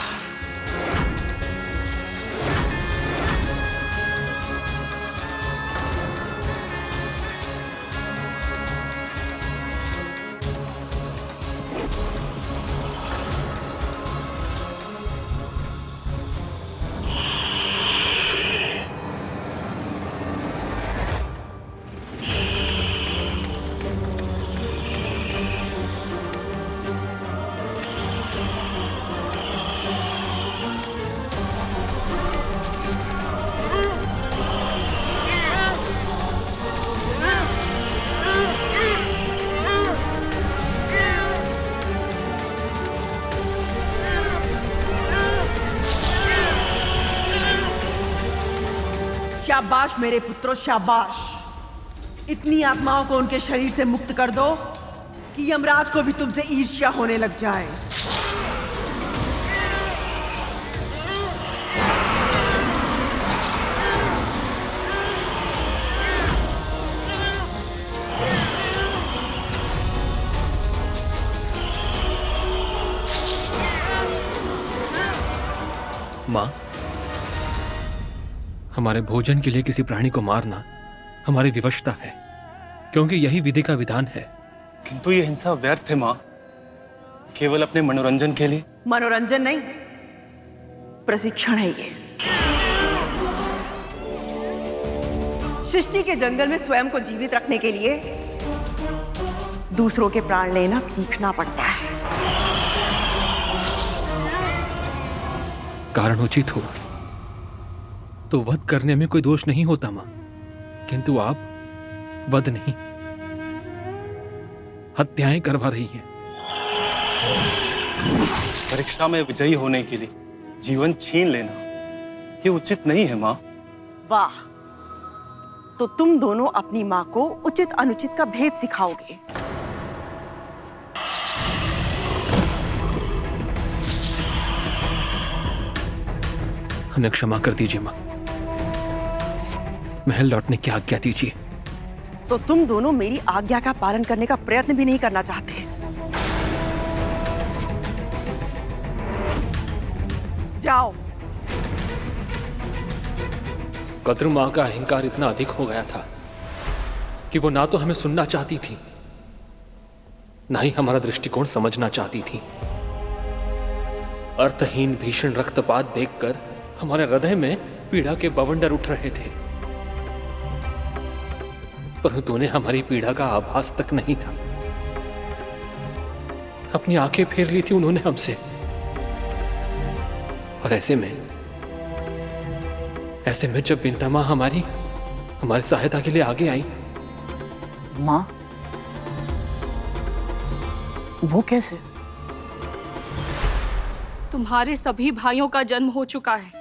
I: शाबाश मेरे पुत्रों, शाबाश। इतनी आत्माओं को उनके शरीर से मुक्त कर दो कि यमराज को भी तुमसे ईर्ष्या होने लग जाए।
E: माँ, हमारे भोजन के लिए किसी प्राणी को मारना हमारी विवशता है, क्योंकि यही विधि का विधान है।
L: किंतु ये हिंसा व्यर्थ है माँ, केवल अपने मनोरंजन के लिए।
I: मनोरंजन नहीं, प्रशिक्षण है ये। सृष्टि के जंगल में स्वयं को जीवित रखने के लिए दूसरों के प्राण लेना सीखना पड़ता है।
E: कारण उचित हो तो वध करने में कोई दोष नहीं होता मां, किंतु आप वध नहीं, हत्याएं करवा रही हैं।
L: परीक्षा में विजयी होने के लिए जीवन छीन लेना ये उचित नहीं है मां।
I: वाह, तो तुम दोनों अपनी मां को उचित अनुचित का भेद सिखाओगे।
E: हमें क्षमा कर दीजिए मां, महल लौटने की आज्ञा दीजिए।
I: तो तुम दोनों मेरी आज्ञा का पालन करने का प्रयत्न भी नहीं करना चाहते। जाओ।
E: कद्र मां का अहंकार इतना अधिक हो गया था कि वो ना तो हमें सुनना चाहती थी, ना ही हमारा दृष्टिकोण समझना चाहती थी। अर्थहीन भीषण रक्तपात देखकर हमारे हृदय में पीड़ा के बवंडर उठ रहे थे, परंतु उन्हें हमारी पीड़ा का आभास तक नहीं था। अपनी आंखें फेर ली थी उन्होंने हमसे, और ऐसे में जब बिंता मां हमारी सहायता के लिए आगे आई।
D: मां, वो कैसे?
F: तुम्हारे सभी भाइयों का जन्म हो चुका है।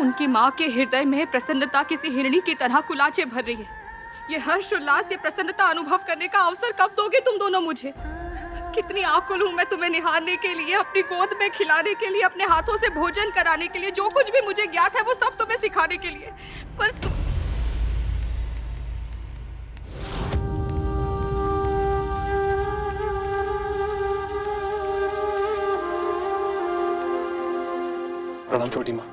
F: उनकी माँ के हृदय में प्रसन्नता किसी हिरणी की तरह कुलाचे भर रही है। ये हर्ष उल्लास, ये प्रसन्नता अनुभव करने का अवसर कब दोगे तुम दोनों मुझे? कितनी आकुल हूँ मैं तुम्हें निहारने के लिए, अपनी गोद में खिलाने के लिए, अपने हाथों से भोजन कराने के लिए। जो कुछ भी मुझे ज्ञात है वो सब तुम्हें सिखाने के लिए, पर
E: प्रणाम छोटी माँ।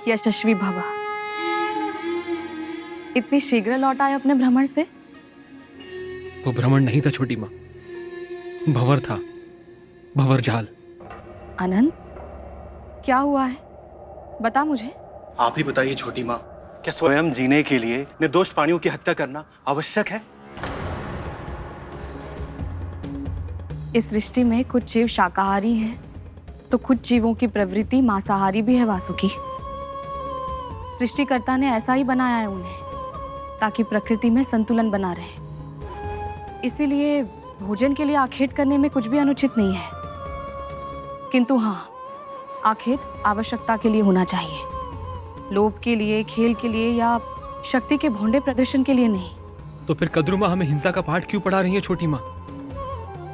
F: यशस्वी भवा। इतनी शीघ्र लौट आए अपने भ्रमण से?
E: वो भ्रमण नहीं था छोटी माँ, भंवर था, भंवर जाल।
F: अनंत, क्या हुआ है? बता मुझे।
L: आप ही बताइए छोटी माँ, क्या स्वयं जीने के लिए निर्दोष प्राणियों की हत्या करना आवश्यक है?
F: इस सृष्टि में कुछ जीव शाकाहारी हैं, तो कुछ जीवों की प्रवृत्ति मांसाहारी भी है वासुकी। सृष्टिकर्ता ने ऐसा ही बनाया है उन्हें, ताकि प्रकृति में संतुलन बना रहे। इसीलिए भोजन के लिए आखेट करने में कुछ भी अनुचित नहीं है, किंतु हाँ, आखेट आवश्यकता के लिए होना चाहिए, लोभ के लिए, खेल के लिए या शक्ति के भोंडे प्रदर्शन के लिए नहीं।
E: तो फिर कद्रू माँ हमें हिंसा का पाठ क्यों पढ़ा रही है छोटी माँ?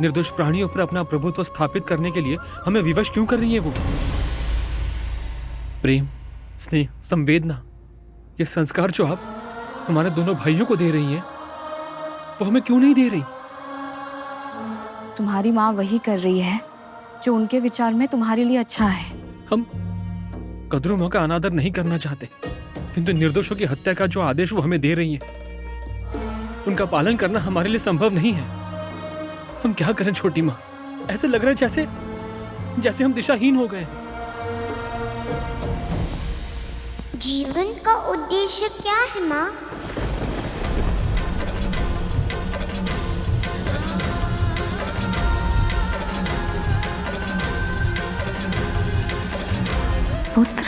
E: निर्दोष प्राणियों पर अपना प्रभुत्व स्थापित करने के लिए हमें विवश क्यों कर रही है वो? प्रेम, स्नेह, संवेदना, ये संस्कार जो आप हमारे दोनों भाइयों को दे रही हैं, वो हमें क्यों नहीं दे रही?
F: तुम्हारी माँ वही कर रही है जो उनके विचार में तुम्हारे लिए अच्छा है।
E: हम कद्रू माँ का अनादर नहीं करना चाहते, किंतु निर्दोषों की हत्या का जो आदेश वो हमें दे रही है, उनका पालन करना हमारे लिए संभव नहीं है। हम क्या करें छोटी माँ? ऐसे लग रहा है जैसे हम दिशाहीन हो गए।
N: जीवन का उद्देश्य क्या है माँ?
F: पुत्र,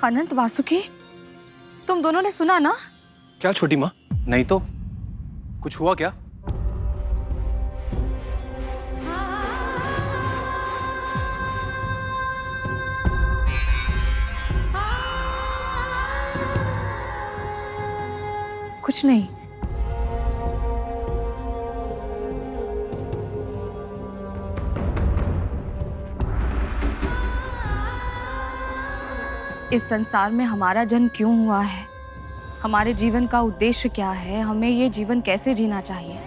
F: अनंत, वासुकी, तुम दोनों ने सुना ना?
L: क्या छोटी माँ? नहीं तो कुछ हुआ क्या?
F: कुछ नहीं। इस संसार में हमारा जन्म क्यों हुआ है, हमारे जीवन का उद्देश्य क्या है, हमें ये जीवन कैसे जीना चाहिए।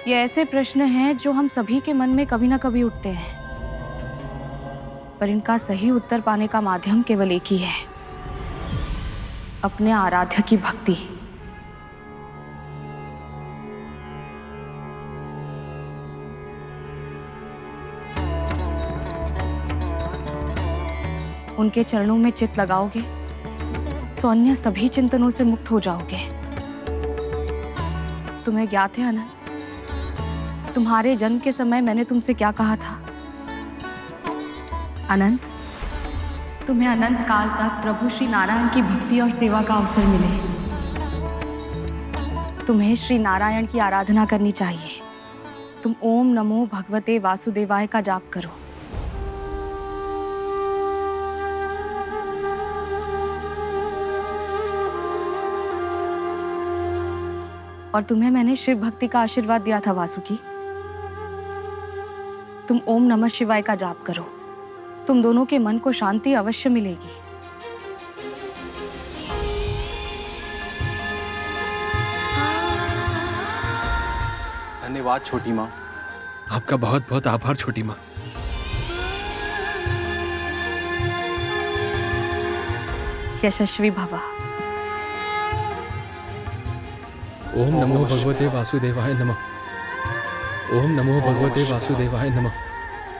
F: ये ऐसे प्रश्न हैं जो हम सभी के मन में कभी ना कभी उठते हैं, पर इनका सही उत्तर पाने का माध्यम केवल एक ही है, अपने आराध्य की भक्ति। उनके चरणों में चित्त लगाओगे तो अन्य सभी चिंतनों से मुक्त हो जाओगे। तुम्हें ज्ञात है अनंत, तुम्हारे जन्म के समय मैंने तुमसे क्या कहा था? अनंत, तुम्हें अनंत काल तक प्रभु श्री नारायण की भक्ति और सेवा का अवसर मिले। तुम्हें श्री नारायण की आराधना करनी चाहिए। तुम ओम नमो भगवते वासुदेवाय का जाप करो। और तुम्हें मैंने शिव भक्ति का आशीर्वाद दिया था वासुकी। तुम ओम नमः शिवाय का जाप करो, तुम दोनों के मन को शांति अवश्य मिलेगी।
L: धन्यवाद छोटी माँ।
E: आपका बहुत बहुत आभार छोटी माँ।
F: यशस्वी भवा।
E: ओम नमो भगवते वासुदेवाय नमः। ओम नमो भगवते वासुदेवाय नमः।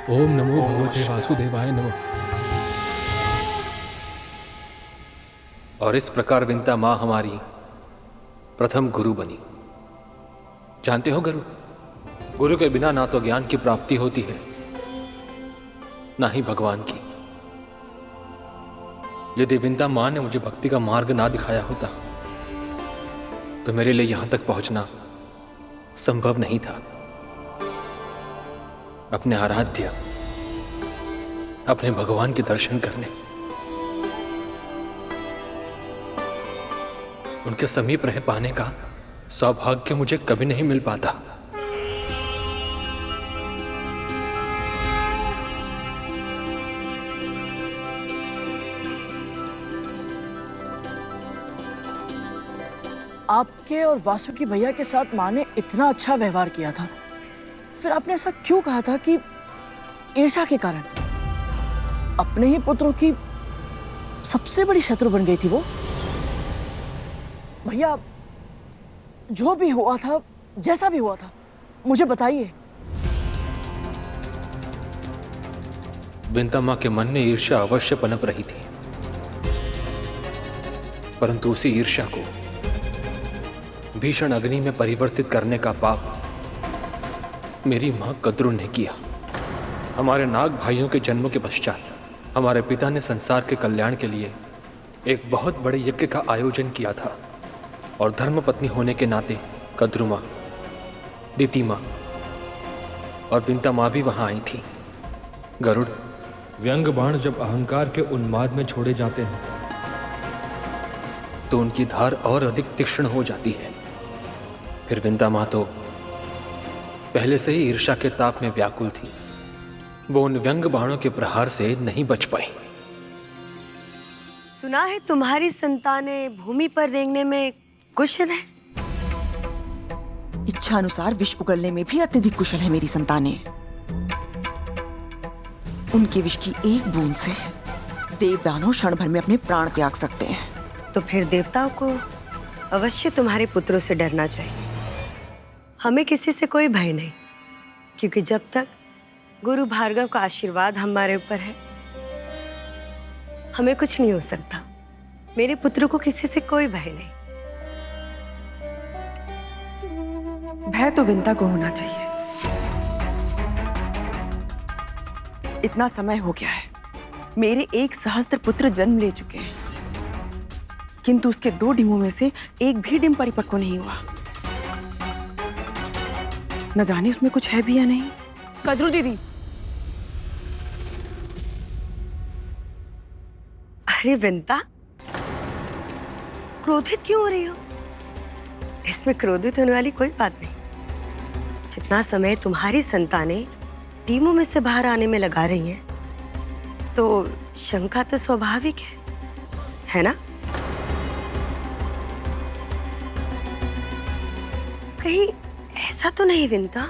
E: ओम नमो भगवते वासुदेवाय नमः। और इस प्रकार विंता माँ हमारी प्रथम गुरु बनी। जानते हो गुरु के बिना ना तो ज्ञान की प्राप्ति होती है, ना ही भगवान की। यदि विंता माँ ने मुझे भक्ति का मार्ग ना दिखाया होता तो मेरे लिए यहां तक पहुंचना संभव नहीं था। अपने आराध्य, अपने भगवान के दर्शन करने, उनके समीप रह पाने का सौभाग्य मुझे कभी नहीं मिल पाता।
D: आपके और वासुकी भैया के साथ माँ ने इतना अच्छा व्यवहार किया था, फिर आपने ऐसा क्यों कहा था कि ईर्ष्या के कारण अपने ही पुत्रों की सबसे बड़ी शत्रु बन गई थी वो? भैया, जो भी हुआ था, जैसा भी हुआ था, मुझे बताइए।
E: विंता माँ के मन में ईर्ष्या अवश्य पनप रही थी, परंतु उसी ईर्ष्या को भीषण अग्नि में परिवर्तित करने का पाप मेरी मां कद्रू ने किया। हमारे नाग भाइयों के जन्म के पश्चात हमारे पिता ने संसार के कल्याण के लिए एक बहुत बड़े यज्ञ का आयोजन किया था, और धर्मपत्नी होने के नाते कद्रू मां, दीति मां और विंता मां भी वहां आई थी। गरुड़, व्यंग बाण जब अहंकार के उन्माद में छोड़े जाते हैं तो उनकी धार और अधिक तीक्ष्ण हो जाती है। फिर विंता मां तो पहले से ही ईर्ष्या के ताप में व्याकुल थी। वो उन व्यंग बाणों के प्रहार से नहीं बच पाई।
H: सुना है तुम्हारी संतानें भूमि पर रेंगने में कुशल है।
I: इच्छा अनुसार विष उगलने में भी अत्यधिक कुशल है मेरी संतानें। उनके विष की एक बूंद से देवदानव क्षण भर में अपने प्राण त्याग सकते हैं।
H: तो फिर देवताओं को अवश्य तुम्हारे पुत्रों से डरना चाहिए। हमें किसी से कोई भय नहीं, क्योंकि जब तक गुरु भार्गव का आशीर्वाद हमारे ऊपर है, हमें कुछ नहीं हो सकता। मेरे पुत्रों को किसी से कोई भय नहीं।
I: भय तो विंता को होना चाहिए। इतना समय हो गया है, मेरे 1 सहस्त्र पुत्र जन्म ले चुके हैं, किंतु उसके 2 डिंबों में से एक भी डिंब परिपक्व नहीं हुआ। न जाने उसमें कुछ है भी या नहीं।
F: कद्रू दीदी,
H: अरे विंता, क्रोधित क्यों हो रही हो? इसमें क्रोधित होने वाली कोई बात नहीं। जितना समय तुम्हारी संतानें टीमों में से बाहर आने में लगा रही हैं, तो शंका तो स्वाभाविक है। है ना? कहीं ऐसा तो नहीं विंता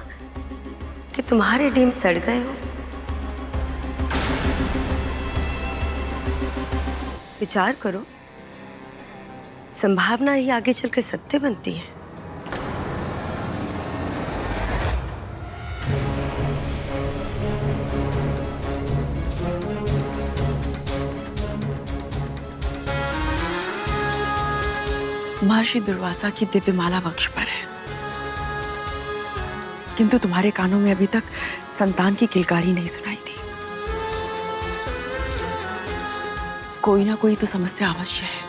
H: कि तुम्हारे डीम सड़ गए हो? विचार करो, संभावना ही आगे चल के सत्य बनती है।
I: महर्षि दुर्वासा की दिव्य माला वक्ष पर है, किंतु तुम्हारे कानों में अभी तक संतान की किलकारी नहीं सुनाई थी। कोई ना कोई तो समस्या अवश्य है।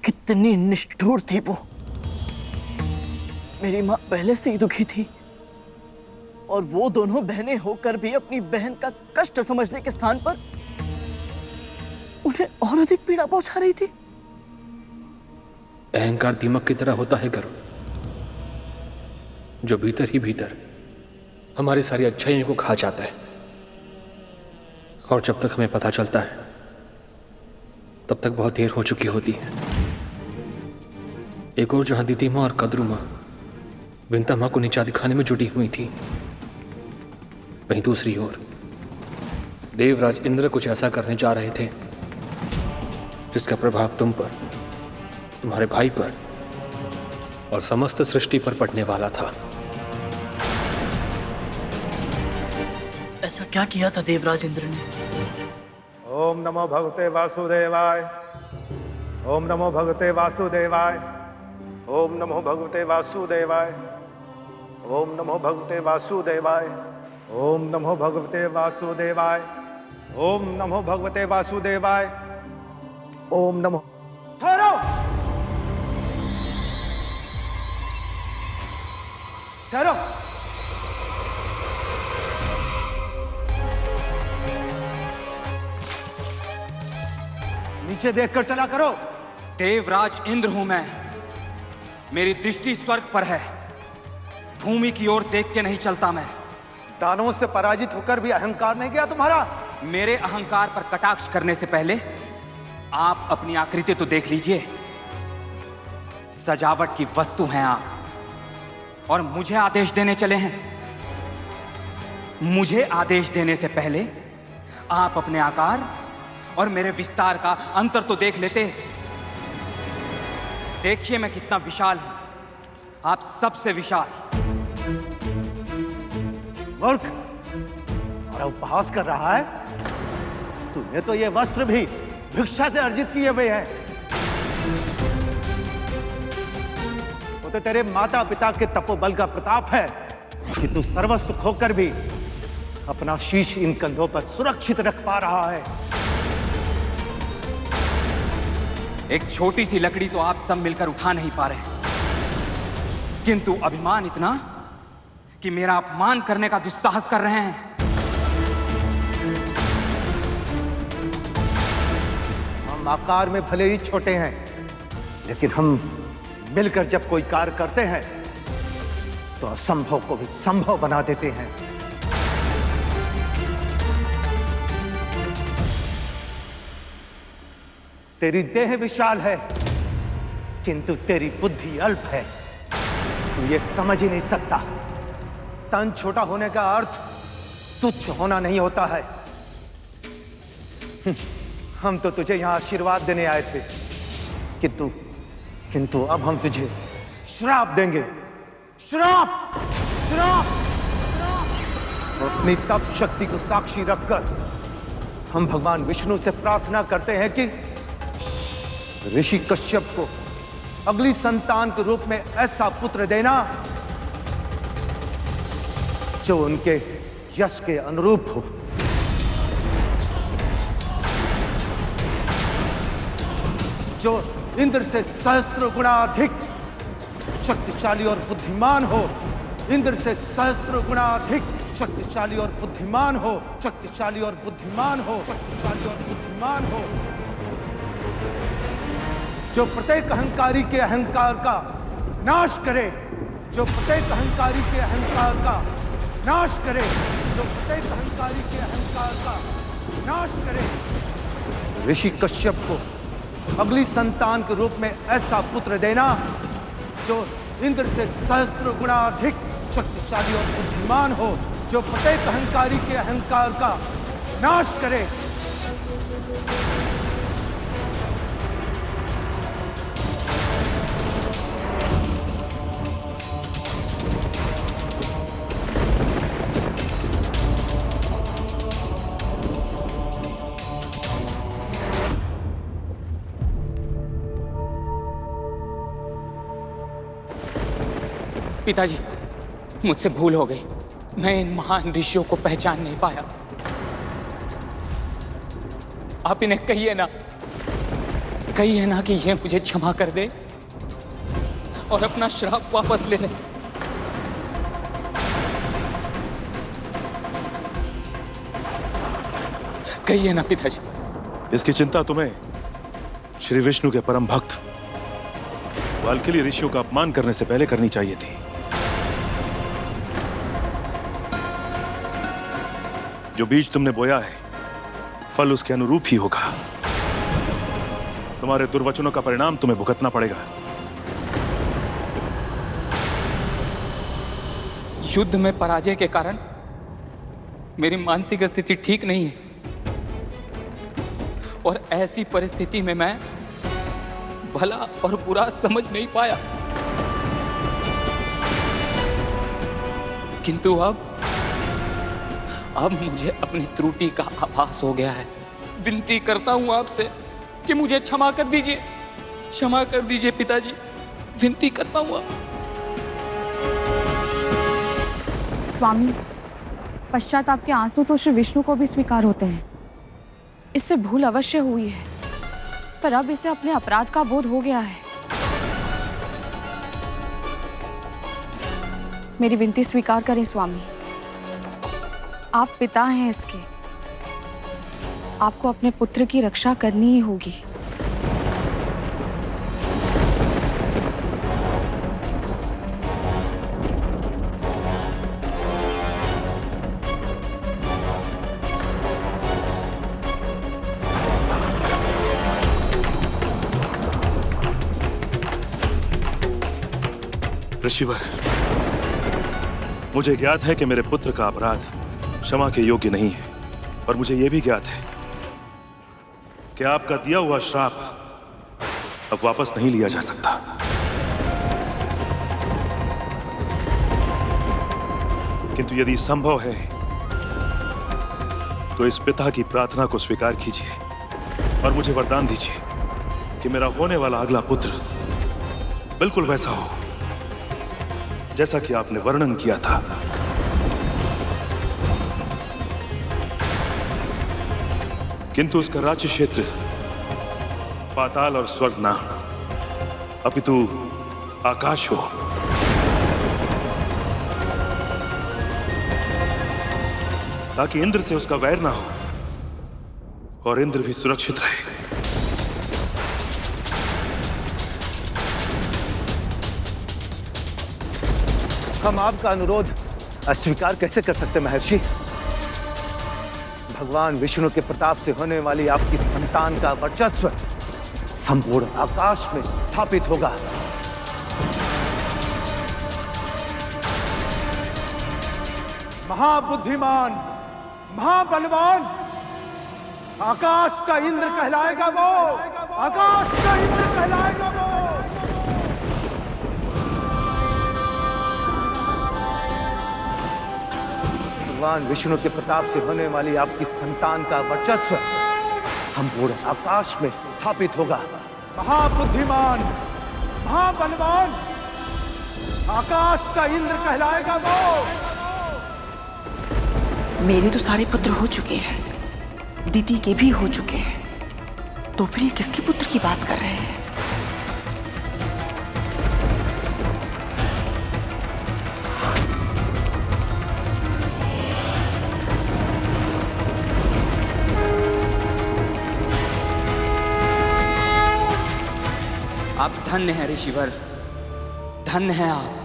D: कितनी निष्ठुर थी वो। मेरी माँ पहले से ही दुखी थी और वो दोनों बहनें होकर भी अपनी बहन का कष्ट समझने के स्थान पर उन्हें और अधिक पीड़ा पहुंचा रही थी।
E: अहंकार दीमक की तरह होता है गरुड़, जो भीतर ही भीतर हमारी सारी अच्छाइयों को खा जाता है, और जब तक हमें पता चलता है तब तक बहुत देर हो चुकी होती है। एक और जहां दीदी माँ और कद्रू माँ विंता माँ को नीचा दिखाने में जुटी हुई थी, वहीं दूसरी ओर देवराज इंद्र कुछ ऐसा करने जा रहे थे जिसका प्रभाव तुम पर, तुम्हारे भाई पर और समस्त सृष्टि पर पड़ने वाला था।
D: ऐसा क्या किया था देवराज इंद्र ने?
J: ओम नमो भगवते वासुदेवाय। ओम नमो भगवते वासुदेवाय। ओम नमो भगवते वासुदेवाय। ओम नमो भगवते वासुदेवाय। ओम नमो भगवते वासुदेवाय। ओम नमो भगवते वासुदेवाय। ओम नमो। ठहरो। ठहरो। नीचे देखकर चला करो।
K: देवराज इंद्र हूं मैं, मेरी दृष्टि स्वर्ग पर है, भूमि की ओर देख के नहीं चलता मैं।
J: दानवों से पराजित होकर भी अहंकार नहीं गया तुम्हारा?
K: मेरे अहंकार पर कटाक्ष करने से पहले आप अपनी आकृति तो देख लीजिए। सजावट की वस्तु हैं आप और मुझे आदेश देने चले हैं। मुझे आदेश देने से पहले आप अपने आकार और मेरे विस्तार का अंतर तो देख लेते। देखिए मैं कितना विशाल हूं, आप सबसे विशाल।
J: मूर्ख, और उपहास कर रहा है? तूने तो ये वस्त्र भी भिक्षा से अर्जित किए हुए हैं। वो तो तेरे माता पिता के तपोबल का प्रताप है कि तू सर्वस्व खोकर भी अपना शीश इन कंधों पर सुरक्षित रख पा रहा है।
K: एक छोटी सी लकड़ी तो आप सब मिलकर उठा नहीं पा रहे, किंतु अभिमान इतना कि मेरा अपमान करने का दुस्साहस कर रहे हैं।
J: हम आकार में भले ही छोटे हैं, लेकिन हम मिलकर जब कोई कार्य करते हैं तो असंभव को भी संभव बना देते हैं। तेरी देह विशाल है, किंतु तेरी बुद्धि अल्प है। तू ये समझ ही नहीं सकता। तन छोटा होने का अर्थ तुच्छ होना नहीं होता है। हम तो तुझे यहां आशीर्वाद देने आए थे, किंतु अब हम तुझे श्राप देंगे। श्राप! श्राप! अपनी तप शक्ति को साक्षी रखकर हम भगवान विष्णु से प्रार्थना करते हैं कि ऋषि कश्यप को अगली संतान के रूप में ऐसा पुत्र देना जो उनके यश के अनुरूप हो। जो इंद्र से सहस्त्र गुणा अधिक शक्तिशाली और बुद्धिमान हो। इंद्र से सहस्त्र गुणा अधिक शक्तिशाली और बुद्धिमान हो, शक्तिशाली और बुद्धिमान हो, शक्तिशाली और बुद्धिमान हो, जो प्रत्येक अहंकारी के अहंकार का नाश करे, जो प्रत्येक अहंकारी के अहंकार का नाश करे, जो प्रत्येक अहंकारी के अहंकार का नाश करे। ऋषि कश्यप को अगली संतान के रूप में ऐसा पुत्र देना जो इंद्र से सहस्त्र गुणा अधिक शक्तिशाली और बुद्धिमान हो, जो प्रत्येक अहंकारी के अहंकार का नाश करे।
K: पिताजी, मुझसे भूल हो गई। मैं इन महान ऋषियों को पहचान नहीं पाया। आप इन्हें कहिए ना कि ये मुझे क्षमा कर दे और अपना श्राप वापस ले ले। कहिए ना पिताजी।
O: इसकी चिंता तुम्हें श्री विष्णु के परम भक्त वाल्कीली ऋषियों का अपमान करने से पहले करनी चाहिए थी। जो बीज तुमने बोया है, फल उसके अनुरूप ही होगा। तुम्हारे दुर्वचनों का परिणाम तुम्हें भुगतना पड़ेगा।
K: युद्ध में पराजय के कारण मेरी मानसिक स्थिति ठीक नहीं है और ऐसी परिस्थिति में मैं भला और बुरा समझ नहीं पाया। किंतु अब मुझे अपनी त्रुटि का आभास हो गया है। विनती करता हूं आपसे कि मुझे क्षमा कर दीजिए, क्षमा कर दीजिए पिताजी, विनती करता हूं आपसे।
F: स्वामी, पश्चाताप के आंसू तो श्री विष्णु को भी स्वीकार होते हैं। इससे भूल अवश्य हुई है, पर अब इसे अपने अपराध का बोध हो गया है। मेरी विनती स्वीकार करें स्वामी। आप पिता हैं इसके, आपको अपने पुत्र की रक्षा करनी ही होगी।
O: ऋषिवर, मुझे ज्ञात है कि मेरे पुत्र का अपराध क्षमा के योग्य नहीं है, और मुझे यह भी ज्ञात है कि आपका दिया हुआ श्राप अब वापस नहीं लिया जा सकता। किंतु यदि संभव है तो इस पिता की प्रार्थना को स्वीकार कीजिए और मुझे वरदान दीजिए कि मेरा होने वाला अगला पुत्र बिल्कुल वैसा हो जैसा कि आपने वर्णन किया था। किंतु उसका राज्य क्षेत्र पाताल और स्वर्ग ना, अपितु आकाश हो। ताकि इंद्र से उसका वैर ना हो और इंद्र भी सुरक्षित रहे।
J: हम आपका अनुरोध अस्वीकार कैसे कर सकते महर्षि? भगवान विष्णु के प्रताप से होने वाली आपकी संतान का वर्चस्व संपूर्ण आकाश में स्थापित होगा। महाबुद्धिमान, महाबलवान, आकाश का इंद्र कहलाएगा वो, आकाश का इंद्र कहलाएगा वो। भगवान विष्णु के प्रताप से होने वाली आपकी संतान का वर्चस्व संपूर्ण आकाश में स्थापित होगा। महाबुद्धिमान, महाबलवान, आकाश का इंद्र कहलाएगा वो।
I: मेरे तो सारे पुत्र हो चुके हैं, दीदी के भी हो चुके हैं, तो फिर ये किसके पुत्र की बात कर रहे हैं?
K: आप धन्य हैं ऋषिवर, धन्य हैं आप।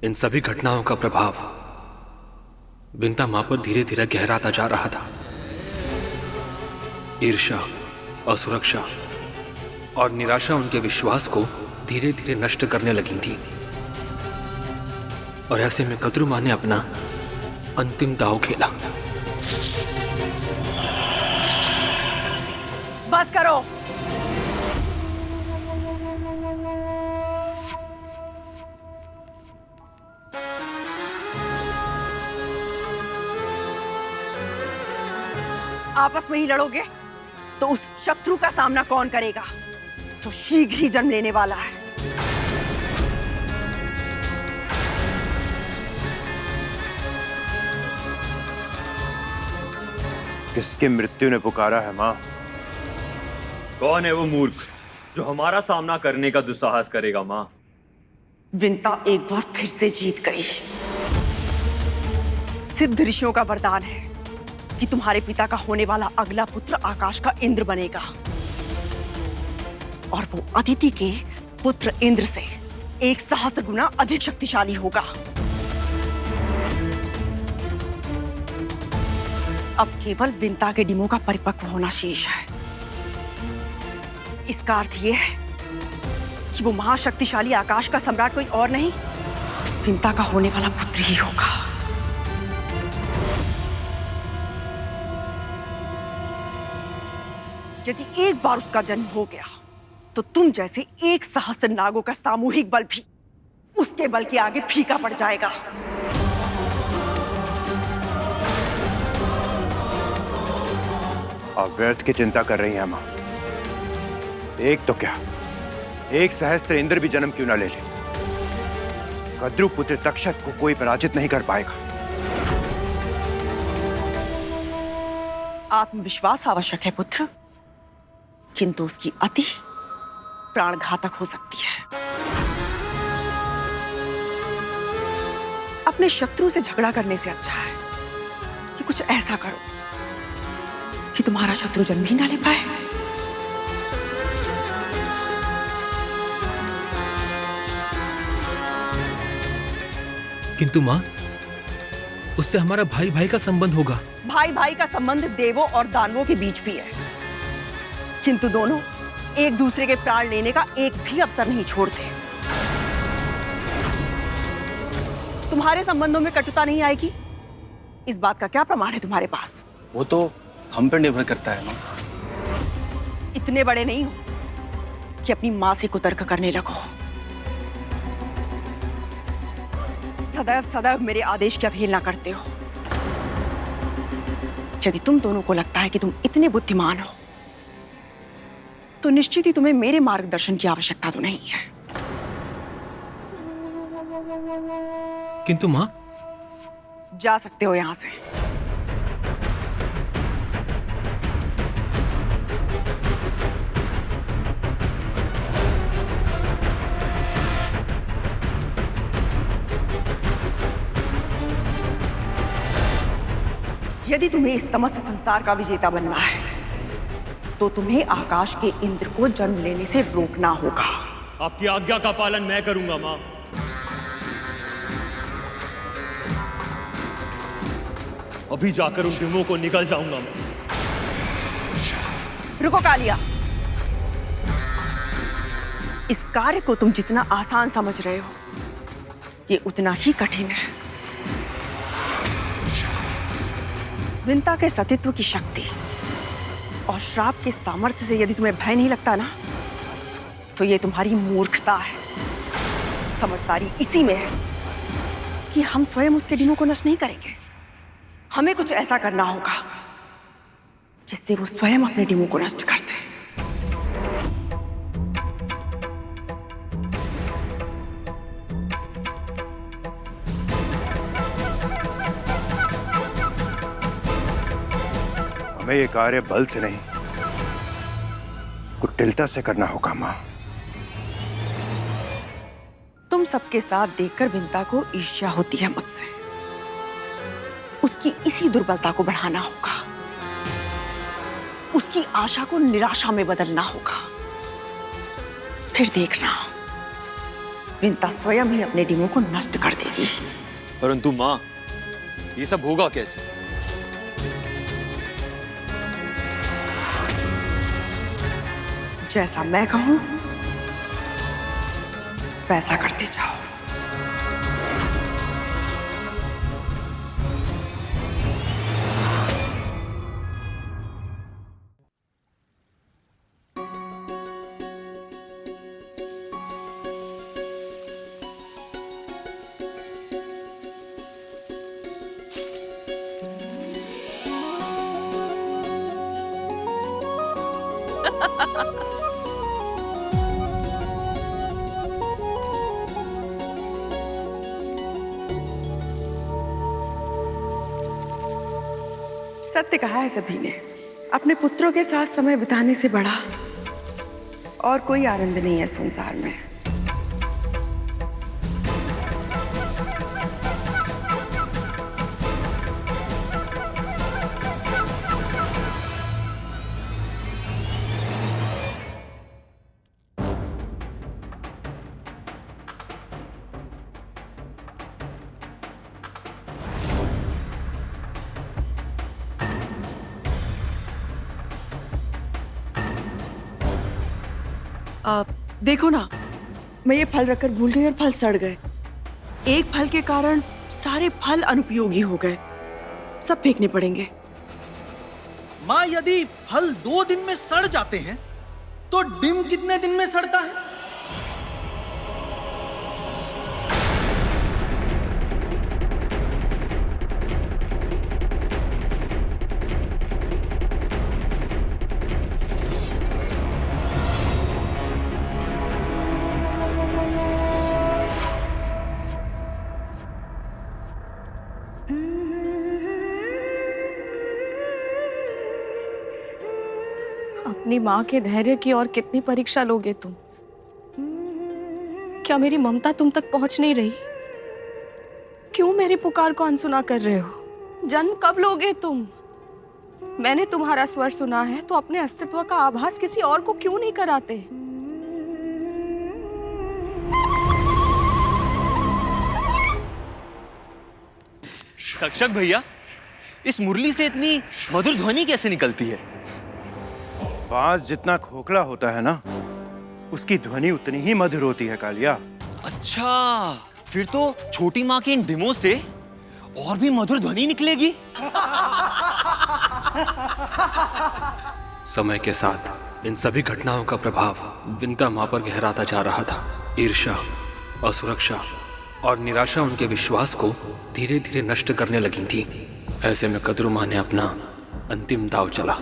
E: इन सभी घटनाओं का प्रभाव विंता मां पर धीरे धीरे गहराता जा रहा था। ईर्ष्या, असुरक्षा और निराशा उनके विश्वास को धीरे धीरे नष्ट करने लगी थी। और ऐसे में कद्रू मां ने अपना अंतिम दांव खेला।
D: बस करो। आपस में ही लड़ोगे तो उस शत्रु का सामना कौन करेगा जो शीघ्र ही जन्म लेने वाला है?
J: किसकी मृत्यु ने पुकारा है मां?
P: कौन है वो मूर्ख जो हमारा सामना करने का दुस्साहस करेगा मां?
D: विंता एक बार फिर से जीत गई। सिद्ध ऋषियों का वरदान है कि तुम्हारे पिता का होने वाला अगला पुत्र आकाश का इंद्र बनेगा और वो अदिति के पुत्र इंद्र से 1 सहस्त्र गुना अधिक शक्तिशाली होगा। अब केवल विंता के डिमो का परिपक्व होना शेष है। इसका अर्थ यह है कि वो महाशक्तिशाली आकाश का सम्राट कोई और नहीं, विंता का होने वाला पुत्र ही होगा। यदि एक बार उसका जन्म हो गया तो तुम जैसे 1 सहस्त्र नागों का सामूहिक बल भी उसके बल के आगे फीका पड़ जाएगा।
J: आप व्यर्थ की चिंता कर रही हैं मां। एक तो क्या, 1 सहस्त्र इंद्र भी जन्म क्यों ना ले ले, कद्रू पुत्र तक्षक को कोई पराजित नहीं कर पाएगा।
D: आत्मविश्वास आवश्यक है पुत्र, किंतु उसकी अति प्राणघातक हो सकती है। अपने शत्रु से झगड़ा करने से अच्छा है कि कुछ ऐसा करो कि तुम्हारा शत्रु जन्म ही ना ले पाए।
E: किंतु मां, उससे हमारा भाई भाई का संबंध होगा।
D: भाई भाई का संबंध देवों और दानवों के बीच भी है, किंतु दोनों एक दूसरे के प्राण लेने का एक भी अवसर नहीं छोड़ते। तुम्हारे संबंधों में कटुता नहीं आएगी, इस बात का क्या प्रमाण है तुम्हारे पास?
L: वो तो हम पर निर्भर करता है मां।
D: इतने बड़े नहीं हो कि अपनी मां से कुतर्क करने लगो। सदैव सदैव मेरे आदेश की अवहेलना करते हो। यदि तुम दोनों को लगता है कि तुम इतने बुद्धिमान हो तो निश्चित ही तुम्हें मेरे मार्गदर्शन की आवश्यकता तो नहीं है।
E: किंतु मां,
D: जा सकते हो यहां से। यदि तुम्हें इस समस्त संसार का विजेता बनना है तो तुम्हें आकाश के इंद्र को जन्म लेने से रोकना होगा।
P: आपकी आज्ञा का पालन मैं करूंगा मां। अभी जाकर उन डिमों को निकल जाऊंगा मैं।
D: रुको कालिया, इस कार्य को तुम जितना आसान समझ रहे हो ये उतना ही कठिन है। विंता के सतीत्व की शक्ति और श्राप के सामर्थ्य से यदि तुम्हें भय नहीं लगता ना, तो ये तुम्हारी मूर्खता है। समझदारी इसी में है कि हम स्वयं उसके डिमों को नष्ट नहीं करेंगे। हमें कुछ ऐसा करना होगा जिससे वो स्वयं अपने डिमों को नष्ट कर दे।
J: हमें ये कार्य बल से नहीं, कुटिलता से करना होगा माँ।
I: तुम सबके साथ देखकर विंता को ईर्ष्या होती है मुझसे। उसकी इसी दुर्बलता को बढ़ाना होगा, उसकी आशा को निराशा में बदलना होगा। फिर देखना, विंता स्वयं ही अपने डिमो को नष्ट कर देगी।
P: परंतु माँ, ये सब होगा कैसे?
I: जैसा मैं कहूं वैसा करते जाओ। सत्य कहा है सभी ने, अपने पुत्रों के साथ समय बिताने से बड़ा और कोई आनंद नहीं है संसार में। देखो ना, मैं ये फल रखकर भूल गई और फल सड़ गए। एक फल के कारण सारे फल अनुपयोगी हो गए, सब फेंकने पड़ेंगे।
L: माँ, यदि फल 2 दिन में सड़ जाते हैं तो डिम कितने दिन में सड़ता है?
F: अपनी माँ के धैर्य की और कितनी परीक्षा लोगे तुम? क्या मेरी ममता तुम तक पहुंच नहीं रही? क्यों मेरी पुकार को अनसुना कर रहे हो? जन्म कब लोगे तुम? मैंने तुम्हारा स्वर सुना है तो अपने अस्तित्व का आभास किसी और को क्यों नहीं कराते?
P: रक्षक भैया, इस मुरली से इतनी मधुर ध्वनि कैसे निकलती है?
J: बांस जितना खोखला होता है ना, उसकी ध्वनि उतनी ही मधुर होती है कालिया।
P: अच्छा, फिर तो छोटी माँ के इन डिमों से और भी मधुर ध्वनि निकलेगी।
E: समय के साथ इन सभी घटनाओं का प्रभाव विंता माँ पर गहराता जा रहा था। ईर्ष्या, असुरक्षा और निराशा उनके विश्वास को धीरे धीरे नष्ट करने लगी थी। ऐसे में कद्रू माँ ने अपना अंतिम दांव चला।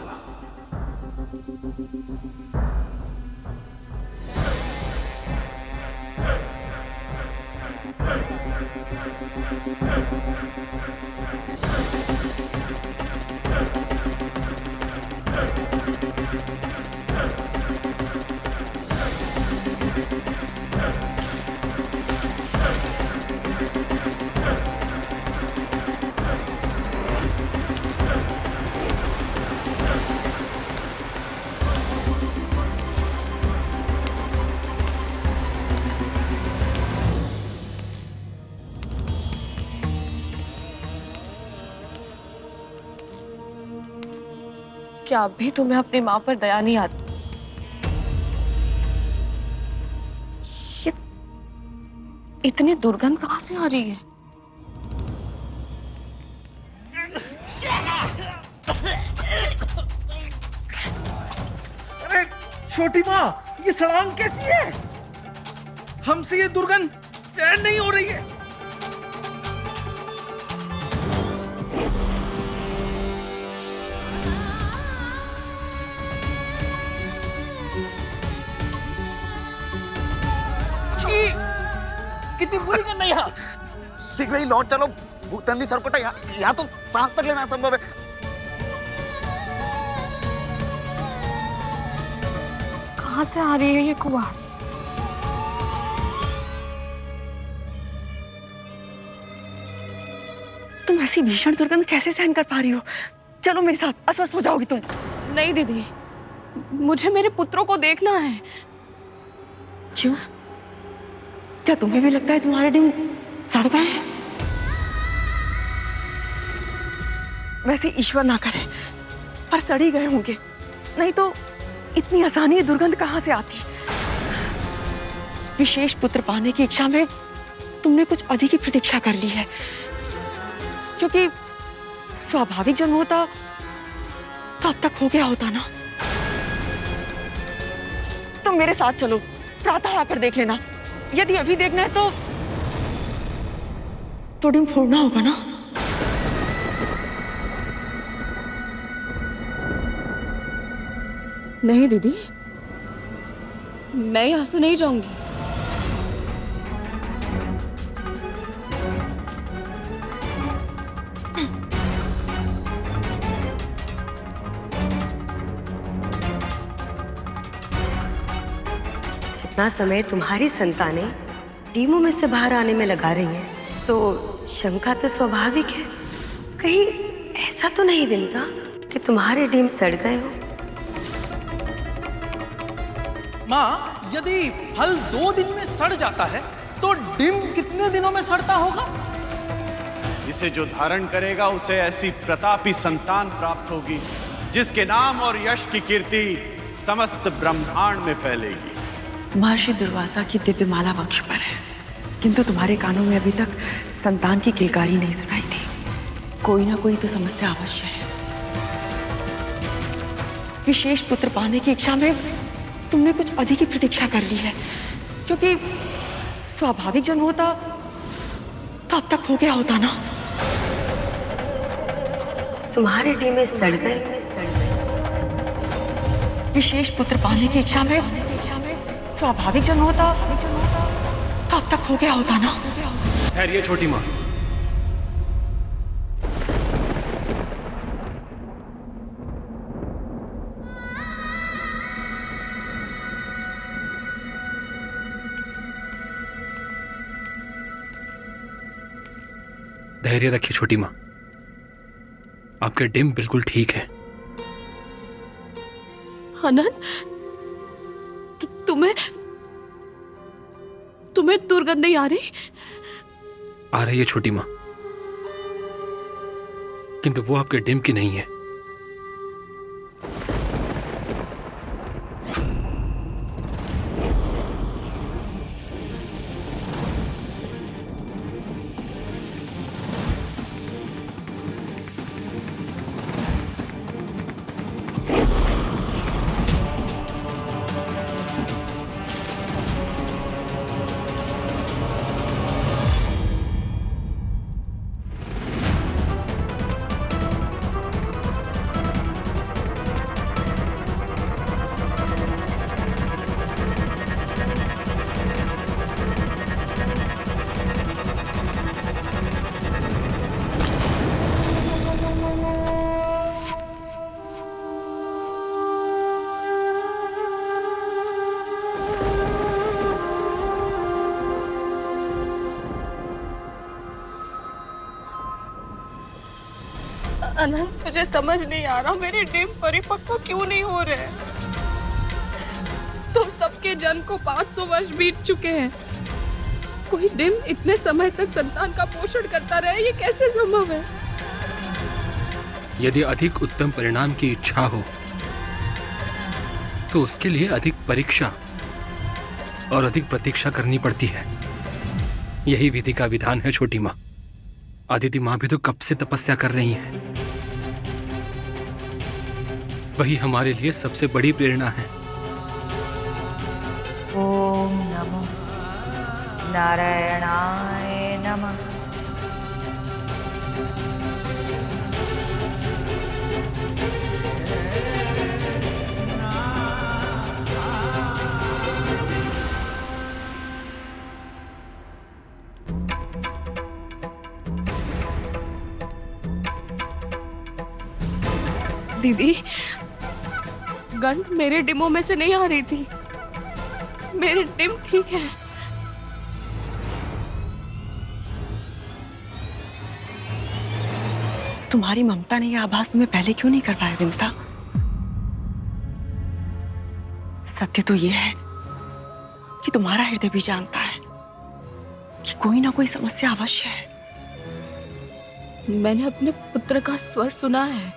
F: क्या अब भी तुम्हें अपनी माँ पर दया नहीं आती? ये इतनी दुर्गंध कहाँ से आ रही है?
L: अरे छोटी माँ, ये सड़ांग कैसी है? हमसे ये दुर्गंध सहन नहीं हो रही है।
Q: कितनी बुरी गंध है यहाँ। शीघ्र ही लौट चलो, भूतंदी सरपटा। यहाँ तो सांस तक लेना असंभव है।
F: कहाँ से आ रही है ये खुवास?
I: तुम ऐसी भीषण दुर्गंध कैसे सहन कर पा रही हो? चलो मेरे साथ, अस्वस्थ हो जाओगी तुम।
F: नहीं दीदी, मुझे मेरे पुत्रों को देखना है।
I: क्यों? क्या तुम्हें भी लगता है तुम्हारे डिम सड़ गए हैं? वैसे ईश्वर ना करे पर सड़ी गए होंगे, नहीं तो इतनी आसानी दुर्गंध कहाँ से आती? विशेष पुत्र पाने की इच्छा में तुमने कुछ अधिक ही प्रतीक्षा कर ली है, क्योंकि स्वाभाविक जन्म होता तो अब तक हो गया होता ना। तुम मेरे साथ चलो, प्रातः आकर देख लेना। यदि अभी देखना है तो डिम फोड़ना होगा ना।
F: नहीं दीदी, मैं यहां से नहीं जाऊंगी।
H: जितना समय तुम्हारी संतानें टीमों में से बाहर आने में लगा रही हैं, तो शंका तो स्वाभाविक है। कहीं ऐसा तो नहीं विंता कि तुम्हारे डीम सड़ गए हो?
L: माँ, यदि फल 2 दिन में सड़ जाता है तो डिम कितने दिनों में सड़ता होगा?
G: इसे जो धारण करेगा उसे ऐसी प्रतापी संतान प्राप्त होगी जिसके नाम और यश की कीर्ति समस्त ब्रह्मांड में फैलेगी।
I: महर्षि दुर्वासा की दिव्य माला वंश पर है, किंतु तुम्हारे कानों में अभी तक संतान की किलकारी नहीं सुनाई थी। कोई ना कोई तो समस्या अवश्य है। विशेष पुत्र पाने की इच्छा में तुमने कुछ अधिक ही प्रतीक्षा कर ली है, क्योंकि स्वाभाविक जन्म होता तो अब तक हो गया होता ना।
H: तुम्हारे डीम सड़ गए।
I: विशेष पुत्र पाने की इच्छा में स्वाभाविक जन्म होता तो अब तक हो गया होता ना।
E: ठहरिए छोटी माँ। धैर्य रखिए छोटी माँ, आपके डिम बिल्कुल ठीक है।
F: आनंद, तुम्हें दुर्गंध नहीं आ रही?
E: आ रही है छोटी माँ, किंतु वो आपके डिम की नहीं है।
F: अनंत, मुझे समझ नहीं आ रहा मेरे डिम परिपक्व क्यों नहीं हो रहे। तुम सबके जन्म को 500 वर्ष बीत चुके हैं, कोई डिम इतने समय तक संतान का पोषण करता रहे, ये कैसे संभव है?
E: यदि अधिक उत्तम परिणाम की इच्छा हो तो उसके लिए अधिक परीक्षा और अधिक प्रतीक्षा करनी पड़ती है। यही विधि का विधान है छोटी माँ। अदिति माँ भी तो कब से तपस्या कर रही हैं। वही हमारे लिए सबसे बड़ी प्रेरणा है।
R: ओम नमो नारायणाय नमः।
F: दीदी, गंध मेरे डिमों में से नहीं आ रही थी। मेरे टिम ठीक है।
I: तुम्हारी ममता ने यह आभास तुम्हें पहले क्यों नहीं करवाया विंता? सत्य तो यह है कि तुम्हारा हृदय भी जानता है कि कोई ना कोई समस्या अवश्य है।
F: मैंने अपने पुत्र का स्वर सुना है।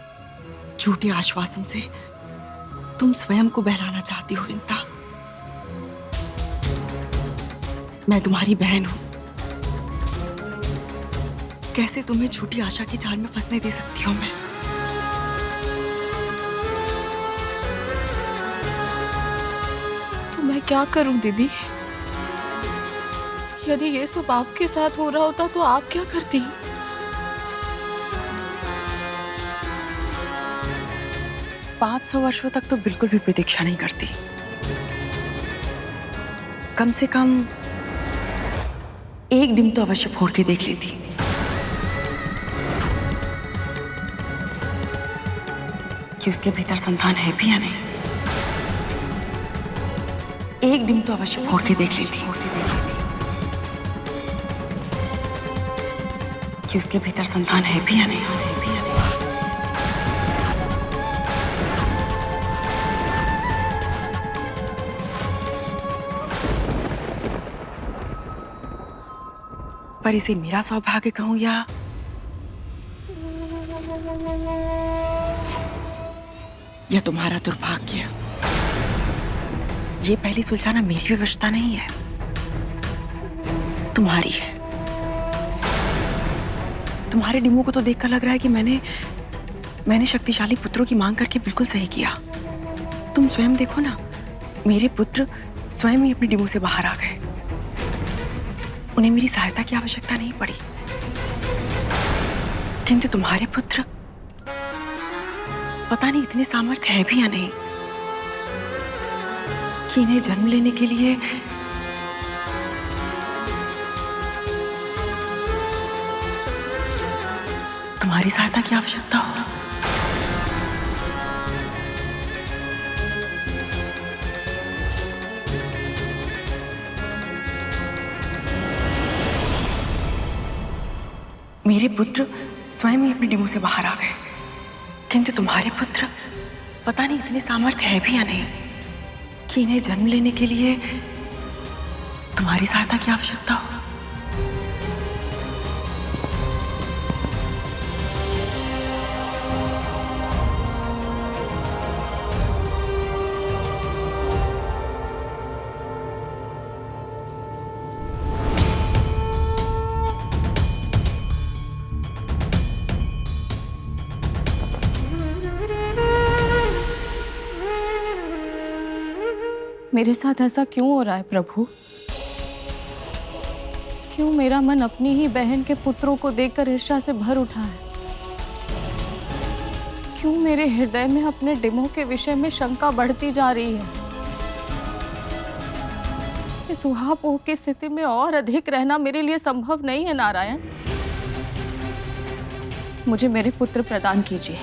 I: झूठे आश्वासन से तुम स्वयं को बहलाना चाहती हो विंता। मैं तुम्हारी बहन हूं, कैसे तुम्हें झूठी आशा की जाल में फंसने दे सकती हूं मैं?
F: तो मैं क्या करूं दीदी? यदि ये सब आपके साथ हो रहा होता तो आप क्या करती?
I: 500 वर्षों तक तो बिल्कुल भी प्रतीक्षा नहीं करती। कम से कम एक डिम तो अवश्य फोड़ के देख लेती। कि उसके भीतर संतान है भी या नहीं। एक डिम तो अवश्य फोड़ के देख लेती। कि उसके भीतर संतान है भी या नहीं। पर इसे मेरा सौभाग्य कहूं या तुम्हारा दुर्भाग्य। ये पहली सुलझाना मेरी विवशता नहीं है, तुम्हारी है। तुम्हारे डिमो को तो देखकर लग रहा है कि मैंने शक्तिशाली पुत्रों की मांग करके बिल्कुल सही किया। तुम स्वयं देखो ना, मेरे पुत्र स्वयं ही अपने डिमो से बाहर आ गए। उन्हें मेरी सहायता की आवश्यकता नहीं पड़ी। किंतु तुम्हारे पुत्र पता नहीं इतने सामर्थ्य है भी या नहीं कि इन्हें जन्म लेने के लिए तुम्हारी सहायता की आवश्यकता हो। मेरे पुत्र स्वयं ही अपने डिमो से बाहर आ गए, किंतु तुम्हारे पुत्र पता नहीं इतने सामर्थ्य है भी या नहीं कि इन्हें जन्म लेने के लिए तुम्हारी सहायता की आवश्यकता हो।
F: मेरे साथ ऐसा क्यों हो रहा है प्रभु? क्यों मेरा मन अपनी ही बहन के पुत्रों को देखकर ईर्ष्या से भर उठा है? क्यों मेरे हृदय में अपने डिमो के विषय में शंका बढ़ती जा रही है? इस उहापोह की स्थिति में और अधिक रहना मेरे लिए संभव नहीं है नारायण। मुझे मेरे पुत्र प्रदान कीजिए,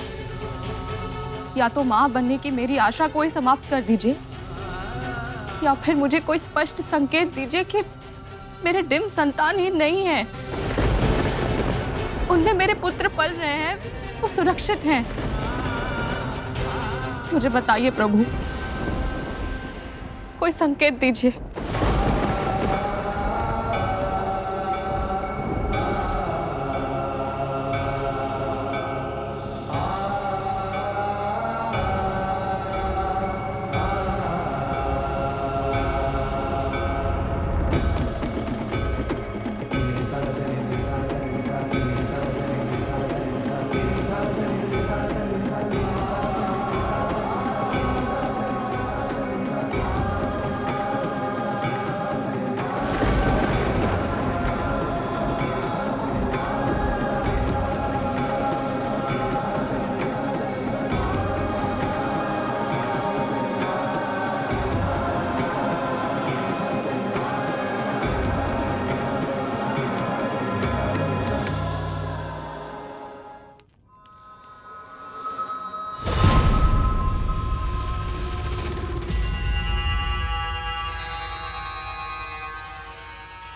F: या तो मां बनने की मेरी आशा को ही समाप्त कर दीजिए, या फिर मुझे कोई स्पष्ट संकेत दीजिए कि मेरे डिम संतान ही नहीं है, उनमें मेरे पुत्र पल रहे हैं, वो सुरक्षित हैं। मुझे बताइए प्रभु, कोई संकेत दीजिए।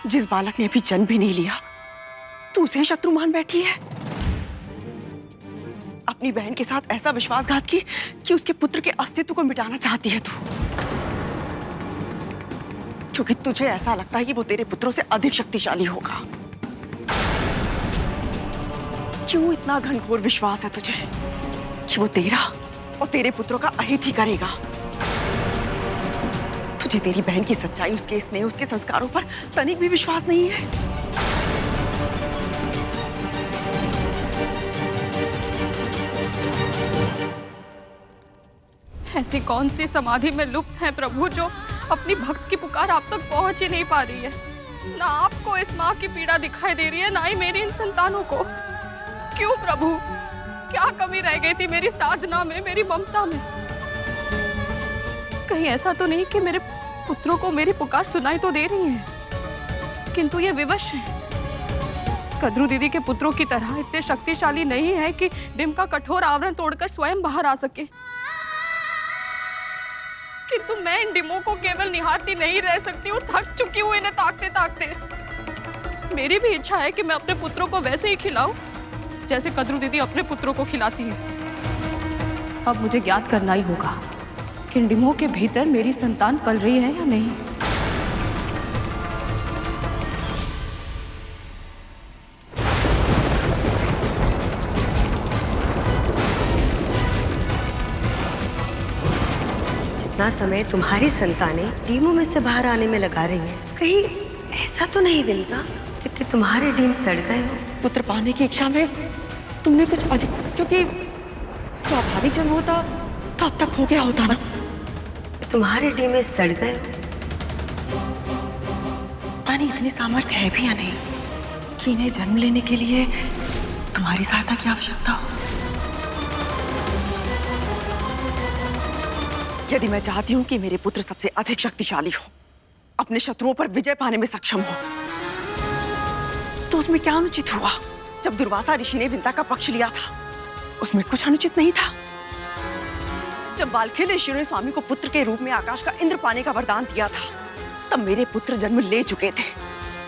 I: जिस बालक ने अभी जन्म भी नहीं लिया तू उसे शत्रु मान बैठी है। अपनी बहन के साथ ऐसा विश्वासघात की कि उसके पुत्र के अस्तित्व को मिटाना चाहती है तू, क्योंकि तुझे ऐसा लगता है कि वो तेरे पुत्रों से अधिक शक्तिशाली होगा। क्यों इतना घनघोर विश्वास है तुझे कि वो तेरा और तेरे पुत्रों का अहित ही करेगा? तुझे तेरी बहन की सच्चाई, उसके स्नेह, उसके संस्कारों पर तनिक भी विश्वास नहीं है।
F: ऐसी कौन सी समाधि में लुप्त है प्रभु जो अपनी भक्त की पुकार आप तक पहुंच ही नहीं पा रही है? ना आपको इस माँ की पीड़ा दिखाई दे रही है, ना ही मेरी इन संतानों को। क्यों प्रभु? क्या कमी रह गई थी मेरी साधना में, मेरी ममता में? कहीं ऐसा तो नहीं कि मेरे पुत्रों को मेरी पुकार सुनाई तो दे रही है, किंतु ये विवश है। कद्रू दीदी के पुत्रों की तरह इतने शक्तिशाली नहीं है कि डिम का कठोर आवरण तोड़कर स्वयं बाहर आ सके। किंतु मैं इन डिमों को केवल निहारती नहीं रह सकती हूँ, थक चुकी हूँ इन्हें ताकते ताकते। मेरी भी इच्छा है कि मैं अपने पुत्रों को वैसे ही खिलाऊं जैसे कद्रू दीदी अपने पुत्रों को खिलाती है। अब मुझे ज्ञात करना ही होगा कि इन डिमों के भीतर मेरी संतान पल रही है या नहीं।
H: जितना समय तुम्हारी संतानें डीमों में से बाहर आने में लगा रही हैं, कहीं ऐसा तो नहीं विनता कि तुम्हारे डीम सड़ गए हो?
I: पुत्र पाने की इच्छा में तुमने कुछ अधिक, क्योंकि स्वाभाविक जन्म होता तो अब तक हो गया होता ना।
H: तुम्हारे डीम में सड़ गए हो?
I: पता नहीं इतनी सामर्थ्य है भी या नहीं कि इन्हें जन्म लेने के लिए तुम्हारी सहायता की आवश्यकता हो। यदि मैं चाहती हूँ कि मेरे पुत्र सबसे अधिक शक्तिशाली हो, अपने शत्रुओं पर विजय पाने में सक्षम हो, तो उसमें क्या अनुचित हुआ जब दुर्वासा ऋषि ने विंता का पक्ष लिया था? उसमें कुछ अनुचित नहीं था। जब बालखेल ऋषि ने स्वामी को पुत्र के रूप में आकाश का इंद्र पाने का वरदान दिया था, तब मेरे पुत्र जन्म ले चुके थे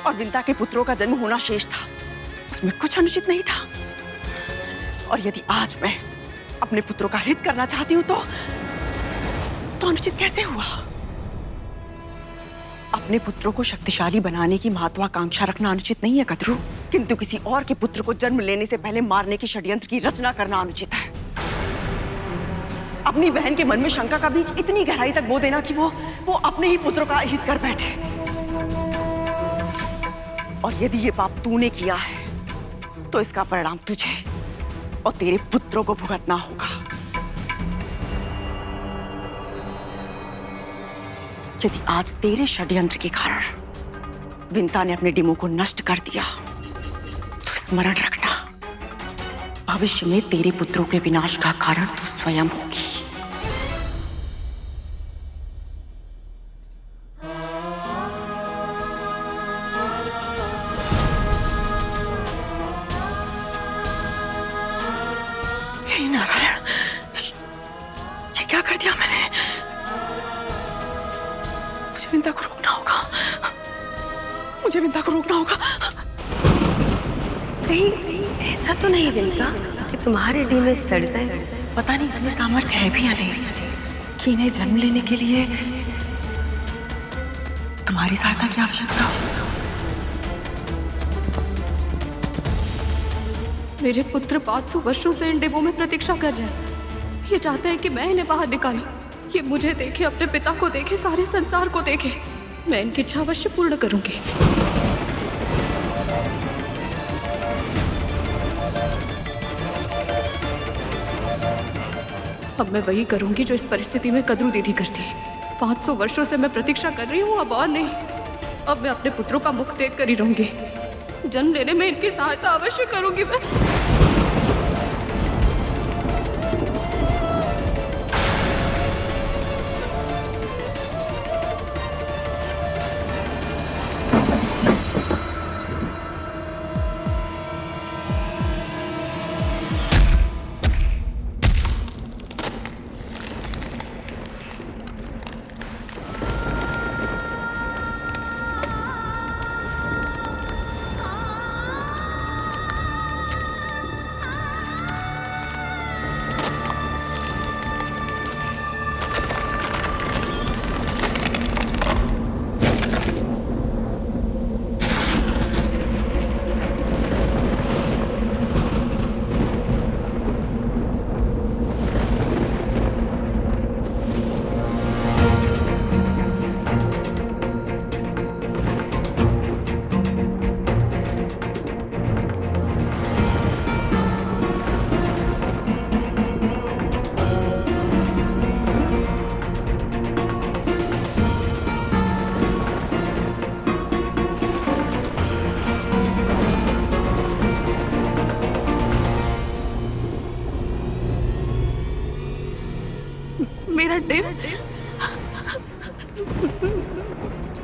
I: और विंता के पुत्रों का जन्म होना शेष था। उसमें कुछ अनुचित नहीं था। और यदि आज मैं अपने पुत्रों का हित करना चाहती हूँ तो अनुचित कैसे हुआ? अपने पुत्रों को शक्तिशाली बनाने की महत्वाकांक्षा रखना अनुचित नहीं है कद्रू, किंतु किसी और के पुत्र को जन्म लेने से पहले मारने की षड्यंत्र की रचना करना अनुचित है। अपनी बहन के मन में शंका का बीज इतनी गहराई तक बो देना कि वो अपने ही पुत्रों का अहित कर बैठे। और यदि ये पाप तूने किया है तो इसका परिणाम तुझे और तेरे पुत्रों को भुगतना होगा। यदि आज तेरे षड्यंत्र के कारण विंता ने अपने डिमों को नष्ट कर दिया तो स्मरण रखना, भविष्य में तेरे पुत्रों के विनाश का कारण तू स्वयं होगी। हे नारायण, ये क्या कर दिया मैंने? विंता को रोकना होगा, मुझे विंता को रोकना होगा।
H: कहीं ऐसा तो नहीं विंता कि तुम्हारे डी में सड़ गए?
I: पता नहीं इतनी सामर्थ्य है भी या नहीं कि इन्हें जन्म लेने के लिए तुम्हारी सहायता की आवश्यकता हो।
F: मेरे पुत्र 500 वर्षों से इन डिब्बों में प्रतीक्षा कर रहे हैं। ये चाहते हैं कि मैं इन्हें बाहर निकालूं। ये मुझे देखे, अपने पिता को देखे, सारे संसार को देखे। मैं इनकी इच्छा अवश्य पूर्ण करूंगी। अब मैं वही करूंगी जो इस परिस्थिति में कद्रू दीदी करती है। 500 वर्षों से मैं प्रतीक्षा कर रही हूँ, अब और नहीं। अब मैं अपने पुत्रों का मुख देख कर ही रहूंगी। जन्म लेने में इनकी सहायता अवश्य करूंगी मैं।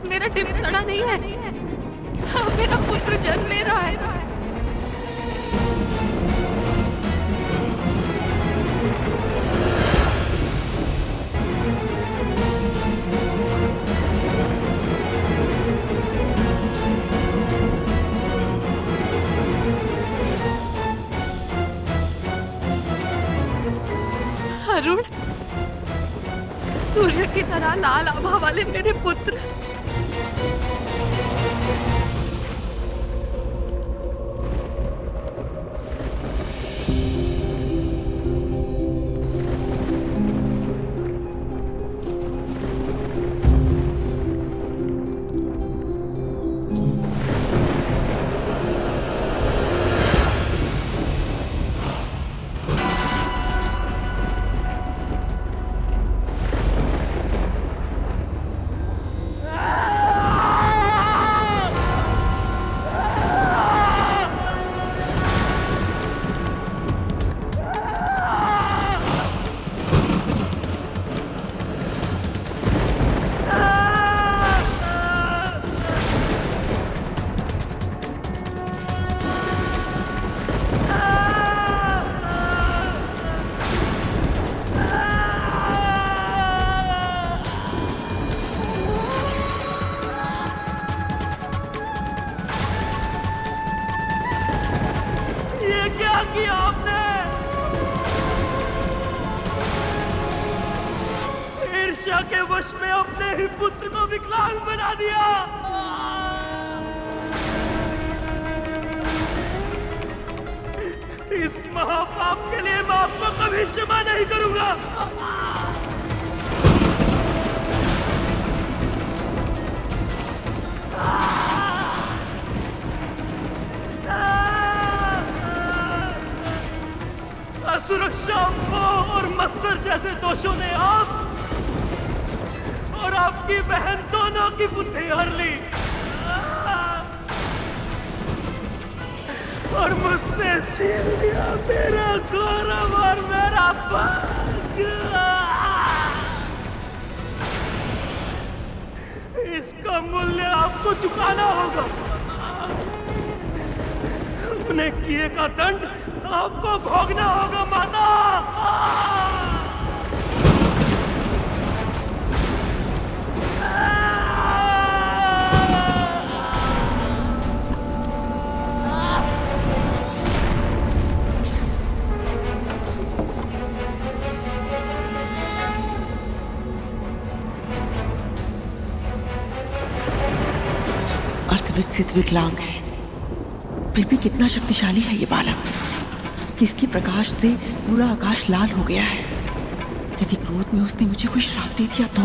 F: मेरा डिम सड़ा नहीं है। मेरा पुत्र जन्म ले रहा है। अरुण, सूर्य की तरह लाल आभा वाले मेरे पुत्र,
A: के वश में अपने ही पुत्र को विकलांग बना दिया। इस महापाप के लिए मैं आपको कभी क्षमा नहीं करूंगा। असुरक्षा और मत्सर जैसे दोषों ने आप और आपकी बहन दोनों की बुद्धि हर ली और मुझसे छीन लिया मेरा गौरव और मेरा भाग्य। इसका मूल्य आपको चुकाना होगा। अपने किए का दंड आपको भोगना होगा माता।
I: अर्धविकसित विकलांग है, फिर भी कितना शक्तिशाली है ये बालक कि इसके प्रकाश से पूरा आकाश लाल हो गया है। यदि क्रोध में उसने मुझे कोई श्राप दे दिया तो?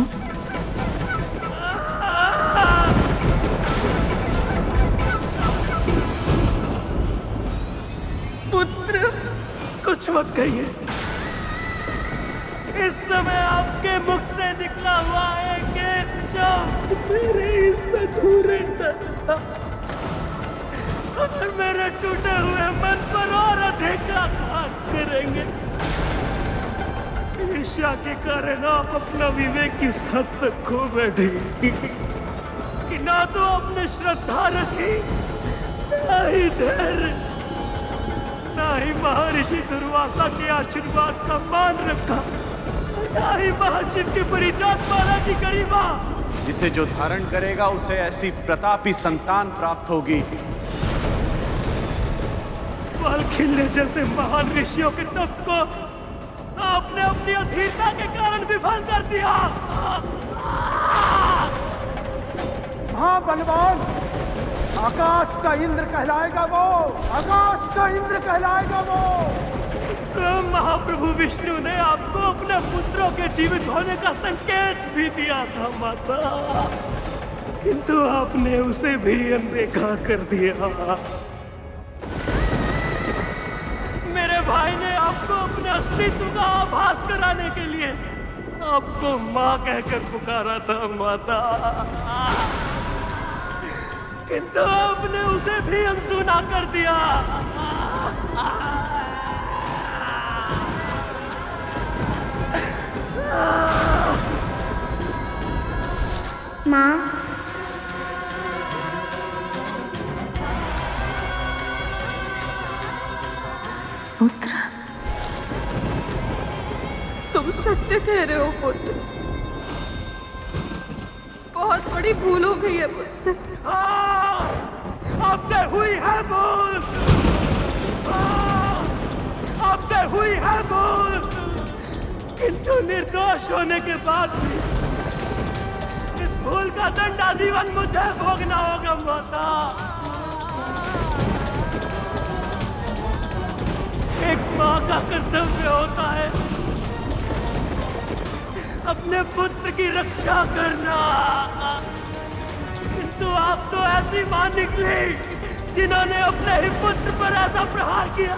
A: पुत्र, कुछ मत कहिए। इस समय आपके मुख से निकला हुआ एक शब्द मेरे इस अधूरे और मेरे टूटे हुए मन पर और अधिक आघात करेंगे। ईर्ष्या के कारण आप अपना विवेक की हद तक खो बैठे कि ना तो आपने श्रद्धा रखी, ना ही धैर्य, ना ही महर्षि दुर्वासा के आशीर्वाद का मान रखा, ना ही महाशिव की परिजात माला की गरिमा।
G: जिसे जो धारण करेगा उसे ऐसी प्रतापी संतान प्राप्त होगी।
A: बाल खिलने जैसे महान ऋषियों के तप को आपने अपनी अधीरता के कारण विफल कर दिया।
J: हाँ बलवान, आकाश का इंद्र कहलाएगा वो, आकाश का इंद्र कहलाएगा वो।
A: स्वयं महाप्रभु विष्णु ने आपको अपने पुत्रों के जीवित होने का संकेत भी दिया था माता, किंतु आपने उसे भी अनदेखा कर दिया। मेरे भाई ने आपको अपने अस्तित्व का आभास कराने के लिए आपको माँ कहकर पुकारा था माता, किंतु आपने उसे भी अनसुना कर दिया।
N: माँ।
F: पुत्र, तुम सत्य कह रहे हो पुत्र। बहुत बड़ी भूल हो गई है मुझसे।
A: आपसे हुई है भूल, आपसे हुई है भूल, किंतु निर्दोष होने के बाद भी इस भूल का दंड आजीवन मुझे भोगना होगा माता। एक माँ का कर्तव्य होता है अपने पुत्र की रक्षा करना, किंतु आप तो ऐसी मां निकली जिन्होंने अपने ही पुत्र पर ऐसा प्रहार किया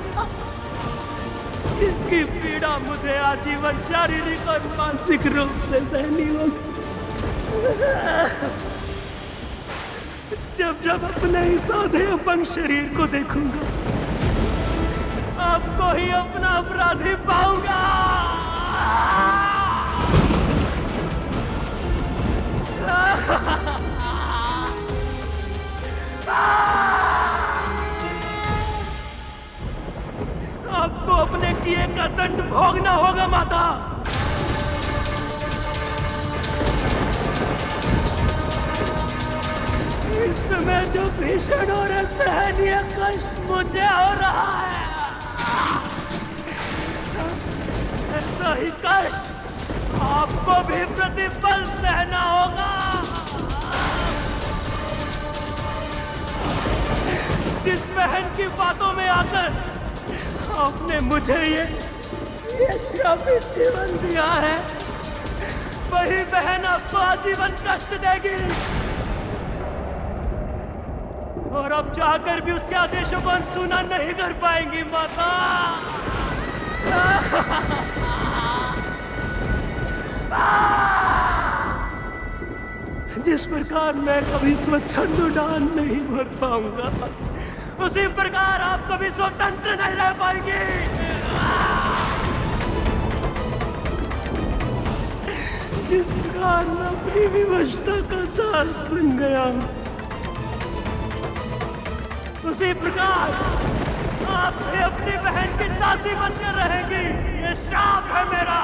A: जिसकी पीड़ा मुझे आजीवन शारीरिक और मानसिक रूप से सहनी होगी। जब जब अपने ही साधे अपंग शरीर को देखूंगा, आपको ही अपना अपराधी पाऊंगा। आपको अपने किए का दंड भोगना होगा माता। इस समय जो भीषण और असहनीय कष्ट मुझे हो रहा है, ऐसा ही कष्ट आपको भी प्रतिपल सहना होगा। जिस बहन की बातों में आकर आपने मुझे ये श्रापित जीवन दिया है, वही बहन आपको आजीवन कष्ट देगी और अब जाकर भी उसके आदेशों को अनसुना नहीं कर पाएंगी माता। जिस प्रकार मैं कभी स्वच्छंद उड़ान नहीं भर पाऊंगा, उसी प्रकार आप कभी स्वतंत्र नहीं रह पाएंगे। जिस प्रकार मैं अपनी विवशता का दास बन गया, उसी प्रकार आप भी अपनी बहन की दासी बनकर रहेंगी। ये श्राप है मेरा।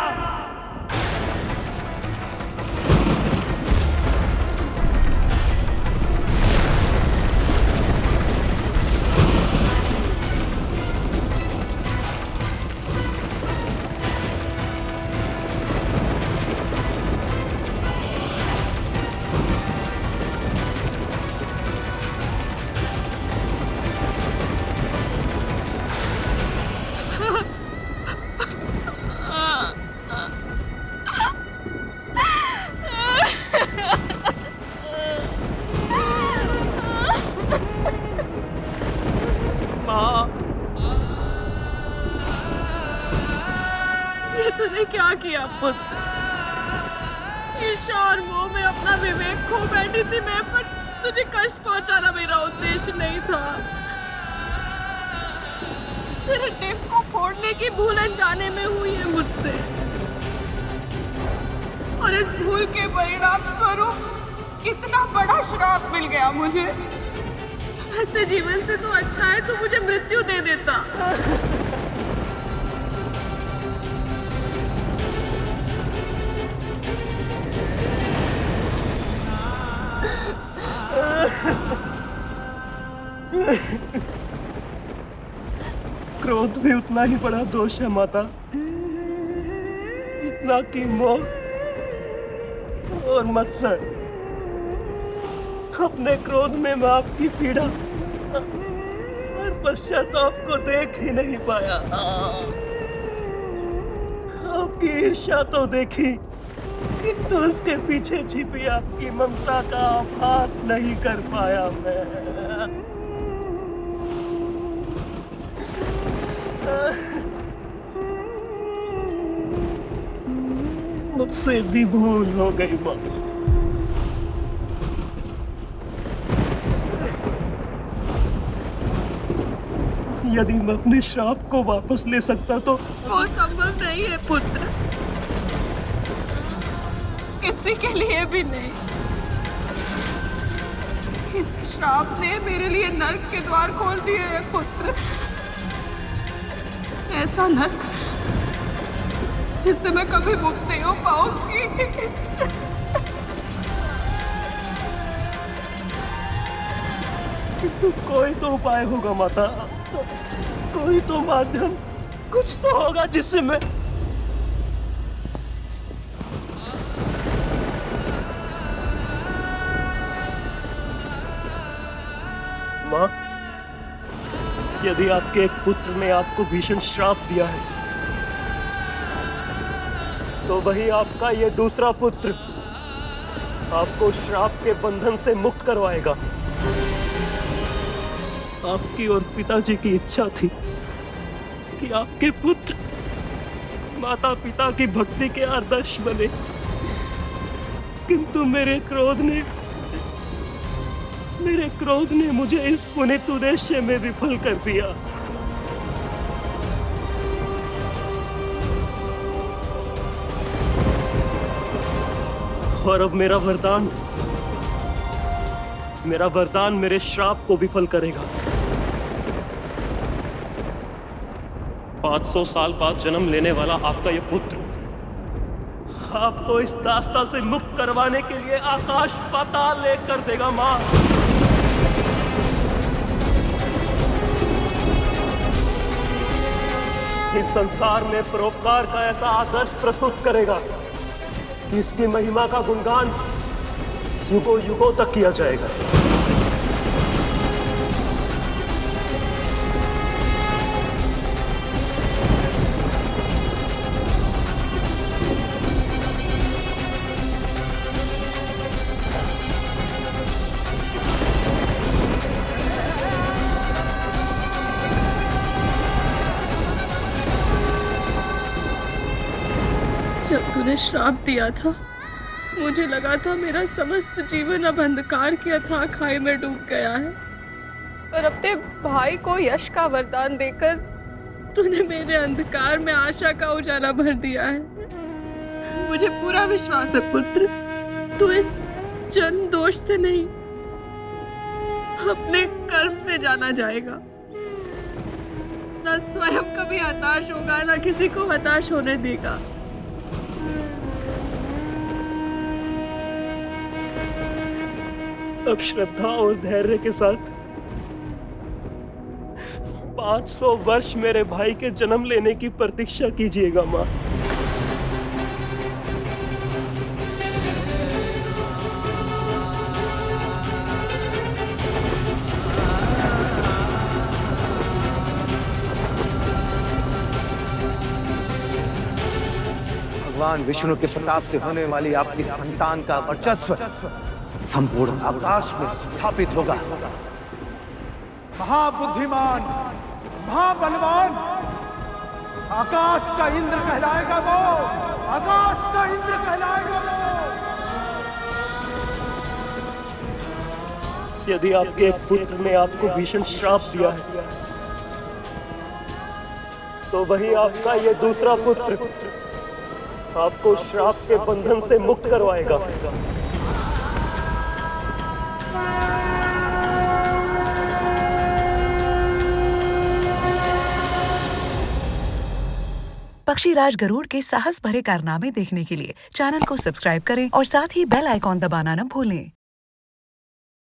F: तूने क्या किया पुत्र? ईर्ष्या और मोह में अपना विवेक खो बैठी थी मैं, पर तुझे कष्ट पहुंचाना मेरा उद्देश्य नहीं था। तेरे टिप को फोड़ने की भूल अनजाने में हुई है मुझसे, और इस भूल के परिणाम स्वरूप इतना बड़ा श्राप मिल गया मुझे। ऐसे जीवन से तो अच्छा है तू मुझे मृत्यु दे देता।
A: क्रोध भी उतना ही बड़ा दोष है माता, जितना कि मोह और मत्सर। अपने क्रोध में मैं आपकी पीड़ा और पश्चाताप को देख ही नहीं पाया। आपकी ईर्ष्या तो देखी, किंतु उसके पीछे छिपी आपकी ममता का आभास नहीं कर पाया मैं। मुझसे भी भूल हो गई माँ। यदि मैं अपने श्राप को वापस ले सकता तो।
F: वो संभव नहीं है पुत्र, किसी के लिए भी नहीं।
S: श्राप ने मेरे लिए नर्क के द्वार खोल दिए हैं पुत्र। ऐसा नर्क जिससे मैं कभी मुक्त नहीं हो पाऊंगी।
T: कोई तो उपाय होगा माता, कोई तो माध्यम, कुछ तो होगा जिससे मैं माँ, यदि आपके एक पुत्र ने आपको भीषण श्राप दिया है तो वही आपका ये दूसरा पुत्र आपको श्राप के बंधन से मुक्त करवाएगा। आपकी और पिताजी की इच्छा थी कि आपके पुत्र माता पिता की भक्ति के आदर्श बने, किंतु मेरे क्रोध ने मुझे इस पुनीत उद्देश्य में विफल कर दिया। और अब मेरा वरदान मेरे श्राप को विफल करेगा। 500 साल बाद जन्म लेने वाला आपका यह पुत्र आपको इस दास्ता से मुक्त करवाने के लिए आकाश पाताल ले कर देगा माँ। इस संसार में परोपकार का ऐसा आदर्श प्रस्तुत करेगा कि इसकी महिमा का गुणगान युगों युगों तक किया जाएगा।
S: जब तूने श्राप दिया था मुझे लगा था मेरा समस्त जीवन अब अंधकार की अथाह खाई में डूब गया है, पर अपने भाई को यश का वरदान देकर तूने मेरे अंधकार में आशा का उजाला भर दिया है। मुझे पूरा विश्वास है पुत्र, तू इस जन्म दोष से नहीं अपने कर्म से जाना जाएगा। न स्वयं कभी हताश होगा, न किसी को हताश होने देगा।
T: अब श्रद्धा और धैर्य के साथ 500 वर्ष मेरे भाई के जन्म लेने की प्रतीक्षा कीजिएगा माँ।
J: भगवान विष्णु के प्रताप से होने वाली आपकी संतान का वर्चस्व संपूर्ण आकाश में स्थापित होगा।
U: महाबुद्धिमान, महाबलवान, आकाश का इंद्र कहलाएगा वो, आकाश का इंद्र कहलाएगा वो।
T: यदि आपके एक पुत्र ने आपको भीषण श्राप दिया है तो वही आपका ये दूसरा पुत्र आपको श्राप के बंधन से मुक्त करवाएगा।
V: पक्षीराज गरुड़ के साहस भरे कारनामे देखने के लिए चैनल को सब्सक्राइब करें और साथ ही बेल आइकॉन दबाना न भूलें।